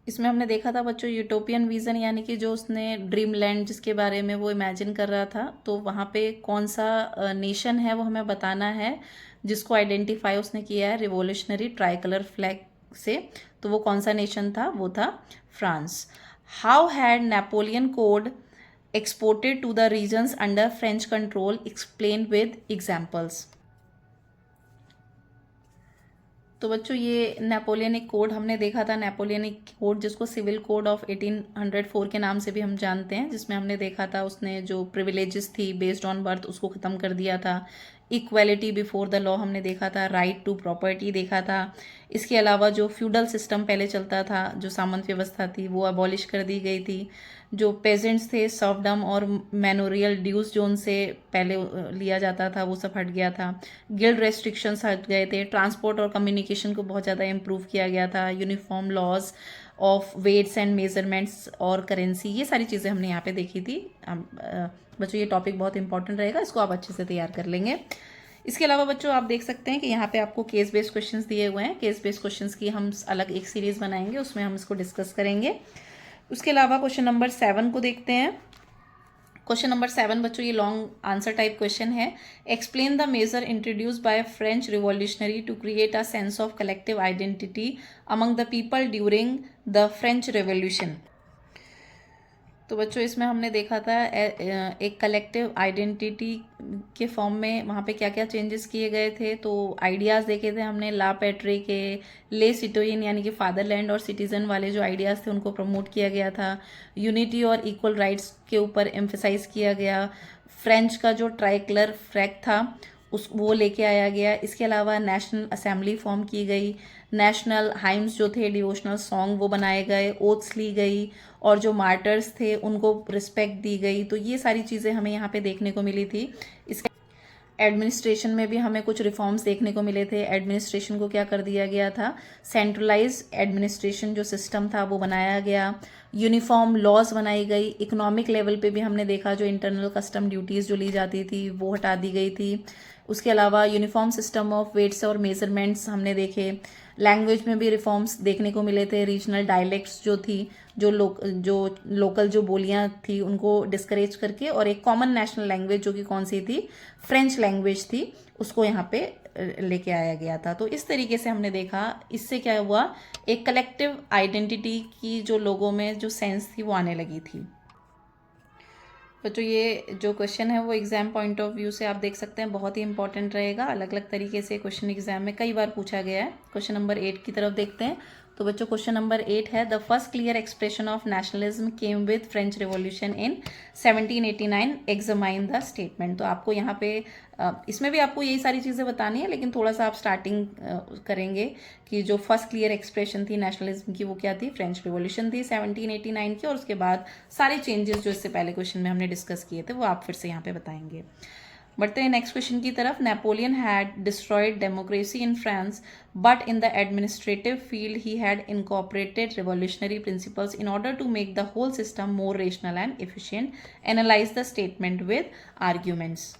इसमें हमने देखा था बच्चों यूटोपियन विजन, यानी कि जो उसने ड्रीम लैंड जिसके बारे में वो इमेजिन कर रहा था, तो वहाँ पे कौन सा नेशन है वो हमें बताना है, जिसको आइडेंटिफाई उसने किया है रिवॉल्यूशनरी ट्राई कलर फ्लैग से। तो वो कौन सा नेशन था, वो था France. How had Napoleon code exported to the regions under French control, explain with examples. तो बच्चों ये नेपोलियनिक कोड हमने देखा था, नेपोलियनिक कोड जिसको सिविल कोड ऑफ 1804 के नाम से भी हम जानते हैं, जिसमें हमने देखा था उसने जो प्रिविलेजेस थी बेस्ड ऑन बर्थ उसको ख़त्म कर दिया था। इक्वेलिटी बिफोर द लॉ हमने देखा था, राइट टू प्रॉपर्टी देखा था। इसके अलावा जो फ्यूडल सिस्टम पहले चलता था, जो सामंत व्यवस्था थी, वो अबॉलिश कर दी गई थी। जो पेजेंट्स थे सर्वडम और मैनोरियल ड्यूज जो उनसे पहले लिया जाता था वो सब हट गया था। गिल्ड रेस्ट्रिक्शंस हट गए थे। ट्रांसपोर्ट और कम्युनिकेशन को बहुत ज़्यादा इम्प्रूव किया गया था। Uniform laws of weights and measurements और करेंसी, ये सारी चीज़ें हमने यहाँ पे देखी थी। बच्चों ये टॉपिक बहुत इंपॉर्टेंट रहेगा, इसको आप अच्छे से तैयार कर लेंगे। इसके अलावा बच्चों आप देख सकते हैं कि यहाँ पे आपको केस बेस्ड क्वेश्चंस दिए हुए हैं। केस बेस्ड क्वेश्चंस की हम अलग एक सीरीज बनाएंगे, उसमें हम इसको डिस्कस करेंगे। उसके अलावा क्वेश्चन नंबर 7 को देखते हैं। क्वेश्चन नंबर 7 बच्चों ये लॉन्ग आंसर टाइप क्वेश्चन है। Explain the major introduce by French revolutionary to create a sense of collective identity among the people during the French revolution. तो बच्चों इसमें हमने देखा था एक कलेक्टिव आइडेंटिटी के फॉर्म में वहाँ पे क्या क्या चेंजेस किए गए थे। तो आइडियाज़ देखे थे हमने ला पैट्री के, ले सिटोइन यानी कि फादरलैंड और सिटीज़न वाले जो आइडियाज़ थे उनको प्रमोट किया गया था। यूनिटी और इक्वल राइट्स के ऊपर एम्फेसाइज किया गया। फ्रेंच का जो ट्राइकलर फ्लैग था वो लेके आया गया। इसके अलावा नेशनल असेंबली फॉर्म की गई। नेशनल हाइम्स जो थे डिवोशनल सॉन्ग वो बनाए गए। ओथ्स ली गई और जो मार्टर्स थे उनको रिस्पेक्ट दी गई। तो ये सारी चीज़ें हमें यहाँ पे देखने को मिली थी। इसके एडमिनिस्ट्रेशन में भी हमें कुछ रिफॉर्म्स देखने को मिले थे। एडमिनिस्ट्रेशन को क्या कर दिया गया था, सेंट्रलाइज एडमिनिस्ट्रेशन जो सिस्टम था वो बनाया गया। यूनिफॉर्म लॉज बनाई गई। इकोनॉमिक लेवल पे भी हमने देखा जो इंटरनल कस्टम ड्यूटीज़ जो ली जाती थी वो हटा दी गई थी। उसके अलावा यूनिफॉर्म सिस्टम ऑफ वेट्स और मेजरमेंट्स हमने देखे। लैंग्वेज में भी रिफॉर्म्स देखने को मिले थे। रीजनल डायलेक्ट्स जो थी, जो लोकल जो बोलियां थी उनको डिस्करेज करके और एक कॉमन नेशनल लैंग्वेज जो कि कौन सी थी, फ्रेंच लैंग्वेज थी, उसको यहाँ पे लेके आया गया था। तो इस तरीके से हमने देखा, इससे क्या हुआ, एक कलेक्टिव आइडेंटिटी की जो लोगों में जो सेंस थी वो आने लगी थी। तो ये जो क्वेश्चन है वो एग्जाम पॉइंट ऑफ व्यू से आप देख सकते हैं बहुत ही इंपॉर्टेंट रहेगा। अलग अलग तरीके से क्वेश्चन एग्जाम में कई बार पूछा गया है। क्वेश्चन नंबर 8 की तरफ देखते हैं। तो बच्चों क्वेश्चन नंबर 8 है, the first clear expression of nationalism came with French revolution in 1789, examine the statement. तो आपको यहाँ पे इसमें भी आपको यही सारी चीज़ें बतानी है, लेकिन थोड़ा सा आप स्टार्टिंग करेंगे कि जो फर्स्ट क्लियर एक्सप्रेशन थी नेशनलिज्म की वो क्या थी, फ्रेंच रिवॉल्यूशन थी 1789 की। और उसके बाद सारे चेंजेस जो इससे पहले क्वेश्चन में हमने डिस्कस किए थे वो आप फिर से यहाँ पे बताएंगे। बढ़ते हैं नेक्स्ट क्वेश्चन की तरफ। Napoleon had destroyed democracy in France but in the administrative field he had incorporated revolutionary principles in order to make the whole system more rational and efficient. Analyse the statement with arguments.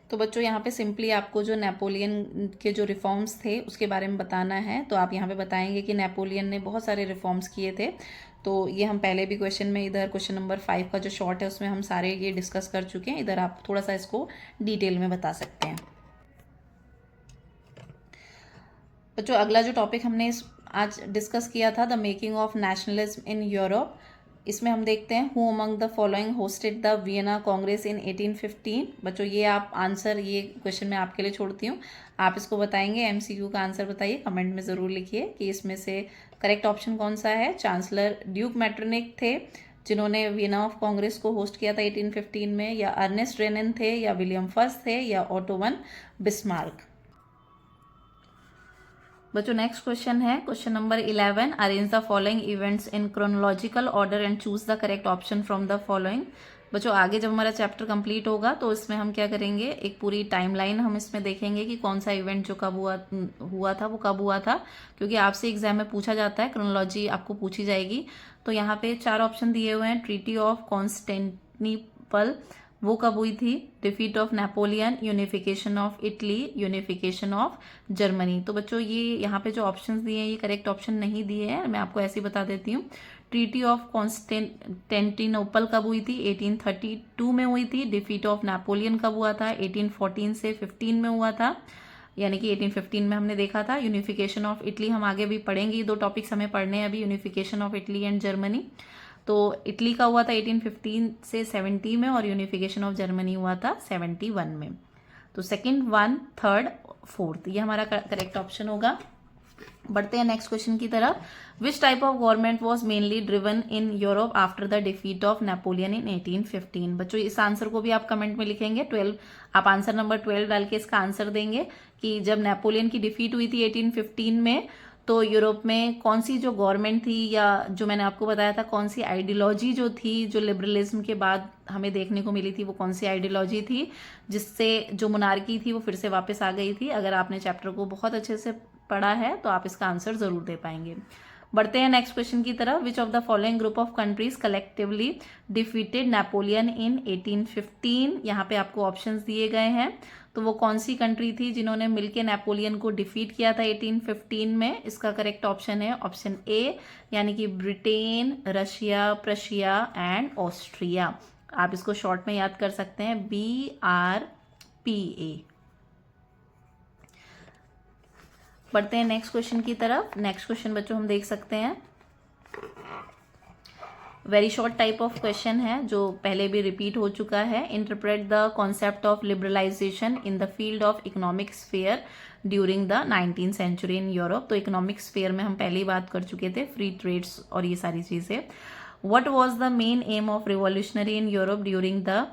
तो बच्चों यहाँ पे simply आपको जो Napoleon के जो reforms थे उसके बारे में बताना है। तो आप यहाँ पे बताएंगे कि नेपोलियन ने बहुत सारे रिफॉर्म्स किए थे। तो ये हम पहले भी क्वेश्चन में, इधर क्वेश्चन नंबर 5 का जो शॉर्ट है उसमें हम सारे ये डिस्कस कर चुके हैं। इधर आप थोड़ा सा इसको डिटेल में बता सकते हैं। बच्चों अगला जो टॉपिक हमने आज डिस्कस किया था, the making of nationalism in Europe. इसमें हम देखते हैं, who among the following hosted the Vienna Congress in 1815। बच्चों ये आप आंसर, ये क्वेश्चन मैं आपके लिए छोड़ती हूँ, आप इसको बताएंगे। एमसीक्यू का आंसर बताइए, कमेंट में ज़रूर लिखिए कि इसमें से करेक्ट ऑप्शन कौन सा है। चांसलर ड्यूक मैटरनिक थे जिन्होंने वियना ऑफ कांग्रेस को होस्ट किया था 1815 में, या अर्नेस्ट रेनन थे, या विलियम फर्स्ट थे, या ऑटो वन बिस्मार्क। बच्चों नेक्स्ट क्वेश्चन है question number 11, arrange the following events in chronological order and choose the correct option from the following. बच्चों आगे जब हमारा चैप्टर कंप्लीट होगा तो इसमें हम क्या करेंगे, एक पूरी टाइमलाइन हम इसमें देखेंगे कि कौन सा इवेंट जो कब हुआ था वो कब हुआ था, क्योंकि आपसे एग्जाम में पूछा जाता है, क्रोनोलॉजी आपको पूछी जाएगी। तो यहाँ पे 4 ऑप्शन दिए हुए हैं। ट्रीटी ऑफ कॉन्स्टेंटिनोपल वो कब हुई थी, defeat of Napoleon, unification of Italy, unification of Germany. तो बच्चों ये यहाँ पे जो ऑप्शंस दिए हैं ये करेक्ट ऑप्शन नहीं दिए हैं, मैं आपको ऐसे ही बता देती हूँ। ट्रीटी ऑफ कॉन्स्टेंटिनोपल कब हुई थी, 1832 में हुई थी। डिफीट ऑफ नेपोलियन कब हुआ था, 1814 से 15 में हुआ था, यानी कि 1815 में हमने देखा था। यूनिफिकेशन ऑफ इटली हम आगे भी पढ़ेंगे, ये 2 टॉपिक्स हमें पढ़ने हैं अभी, unification of Italy and Germany. तो इटली का हुआ था 1815 से 70 में, और यूनिफिकेशन ऑफ जर्मनी हुआ था 71 में। तो सेकंड, 1, 3, 4 ये हमारा करेक्ट ऑप्शन होगा। बढ़ते हैं नेक्स्ट क्वेश्चन की तरफ। Which type of government was mainly driven in Europe after the defeat of Napoleon in 1815। बच्चों इस आंसर को भी आप कमेंट में लिखेंगे। 12 आप आंसर नंबर 12 डाल के इसका आंसर देंगे कि जब नेपोलियन की डिफीट हुई थी 1815 में, तो यूरोप में कौन सी जो गवर्नमेंट थी, या जो मैंने आपको बताया था कौन सी आइडियोलॉजी जो थी, जो लिबरलिज्म के बाद हमें देखने को मिली थी, वो कौन सी आइडियोलॉजी थी जिससे जो मोनार्की थी वो फिर से वापस आ गई थी। अगर आपने चैप्टर को बहुत अच्छे से पढ़ा है तो आप इसका आंसर ज़रूर दे पाएंगे। बढ़ते हैं नेक्स्ट क्वेश्चन की तरफ। Which of the following group of countries collectively defeated Napoleon in 1815। यहाँ पे आपको ऑप्शंस दिए गए हैं, तो वो कौन सी कंट्री थी जिन्होंने मिलकर नेपोलियन को डिफीट किया था 1815 में। इसका करेक्ट ऑप्शन है ऑप्शन ए, यानी कि Britain, Russia, Prussia and Austria. आप इसको शॉर्ट में याद कर सकते हैं, BRPA। बढ़ते हैं नेक्स्ट क्वेश्चन की तरफ। नेक्स्ट क्वेश्चन बच्चों हम देख सकते हैं, very short type of question है जो पहले भी रिपीट हो चुका है। Interpret the concept of liberalisation in the field of economic sphere during the 19th century in Europe. तो इकोनॉमिक स्फेयर में हम पहले ही बात कर चुके थे, फ्री ट्रेड्स और ये सारी चीजें। What was the main aim of revolutionary in Europe during the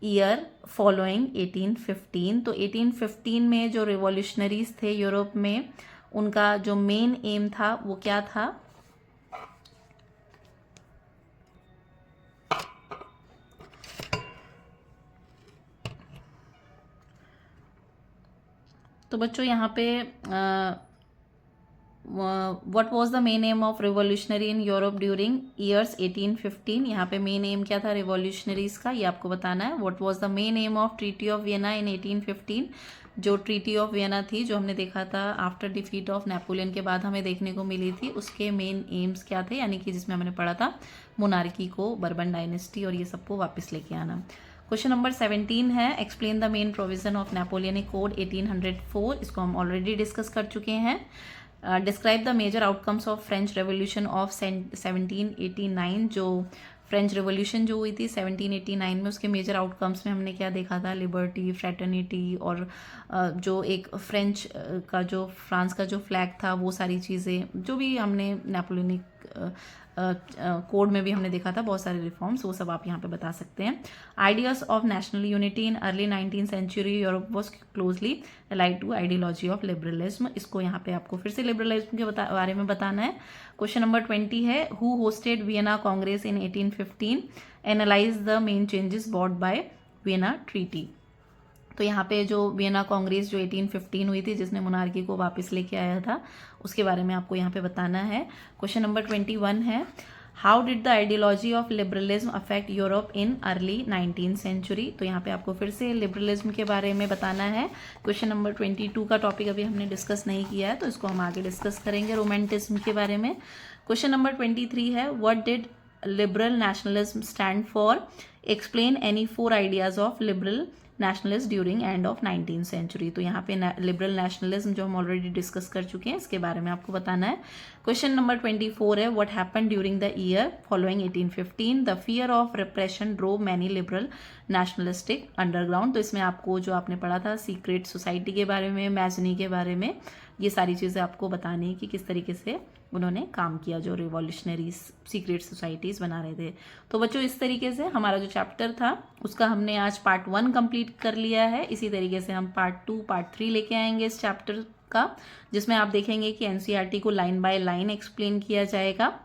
year following 1815। तो 1815 में जो रिवॉल्यूशनरीज थे यूरोप में, उनका जो मेन एम था वो क्या था? तो बच्चों यहाँ पे what was the main aim of revolutionary in Europe during years 1815। यहाँ पे मेन एम क्या था रिवॉल्यूशनरीज का, ये आपको बताना है। What was the main aim of treaty of Vienna in 1815। जो ट्रीटी ऑफ वियना थी, जो हमने देखा था आफ्टर डिफीट ऑफ नेपोलियन के बाद हमें देखने को मिली थी, उसके मेन एम्स क्या थे, यानी कि जिसमें हमने पढ़ा था मोनार्की को, बर्बन डायनेस्टी और ये सबको वापस लेके आना। क्वेश्चन नंबर 17 है, explain the main provision of Napoleonic code 1804। इसको हम ऑलरेडी डिस्कस कर चुके हैं। Describe the major outcomes of French revolution of 1789। जो फ्रेंच रेवोल्यूशन जो हुई थी 1789 में, उसके मेजर आउटकम्स में हमने क्या देखा था? लिबर्टी, फ्रेटर्निटी और जो एक फ्रेंच का जो फ्रांस का जो फ्लैग था, वो सारी चीज़ें जो भी हमने नेपोलियनिक कोड में भी हमने देखा था, बहुत सारे रिफॉर्म्स, वो सब आप यहाँ पे बता सकते हैं। Ideas of national unity in early 19th century Europe was closely allied to ideology of liberalism. इसको यहाँ पे आपको फिर से लिबरलिज्म के बारे में बताना है। क्वेश्चन नंबर 20 है, who hosted Vienna Congress in 1815, analyse the main changes bought by Vienna treaty. तो यहाँ पे जो वियना कांग्रेस जो 1815 हुई थी, जिसने मोनार्की को वापस लेके आया था, उसके बारे में आपको यहाँ पे बताना है। क्वेश्चन नंबर 21 है, how did the ideology of liberalism affect Europe in early 19th century. तो यहाँ पे आपको फिर से लिबरलिज्म के बारे में बताना है। क्वेश्चन नंबर 22 का टॉपिक अभी हमने डिस्कस नहीं किया है, तो इसको हम आगे डिस्कस करेंगे, रोमांटिज्म के बारे में। क्वेश्चन नंबर 23 है, what did liberal nationalism stand for, explain any 4 ideas of liberal nationalist during end of 19th century. तो यहाँ पे लिबरल नेशनलिज्म जो हम ऑलरेडी डिस्कस कर चुके हैं, इसके बारे में आपको बताना है। क्वेश्चन नंबर 24 है, what happened during the year following 1815, the fear of repression drove many liberal nationalistic underground. तो इसमें आपको जो आपने पढ़ा था सीक्रेट सोसाइटी के बारे में, मैजनी के बारे में, ये सारी चीज़ें आपको बतानी है कि किस तरीके से उन्होंने काम किया, जो रिवॉल्यूशनरी सीक्रेट सोसाइटीज़ बना रहे थे। तो बच्चों इस तरीके से हमारा जो चैप्टर था उसका हमने आज पार्ट 1 कंप्लीट कर लिया है। इसी तरीके से हम पार्ट 2, पार्ट 3 लेके आएंगे इस चैप्टर का, जिसमें आप देखेंगे कि एनसीईआरटी को लाइन बाय लाइन एक्सप्लेन किया जाएगा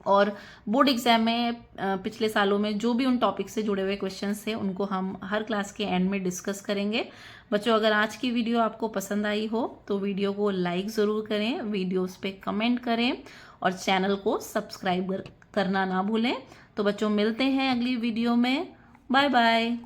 और बोर्ड एग्जाम में पिछले सालों में जो भी उन टॉपिक से जुड़े हुए क्वेश्चंस थे उनको हम हर क्लास के एंड में डिस्कस करेंगे। बच्चों अगर आज की वीडियो आपको पसंद आई हो तो वीडियो को लाइक ज़रूर करें, वीडियोस पे कमेंट करें और चैनल को सब्सक्राइब करना ना भूलें। तो बच्चों मिलते हैं अगली वीडियो में, बाय बाय।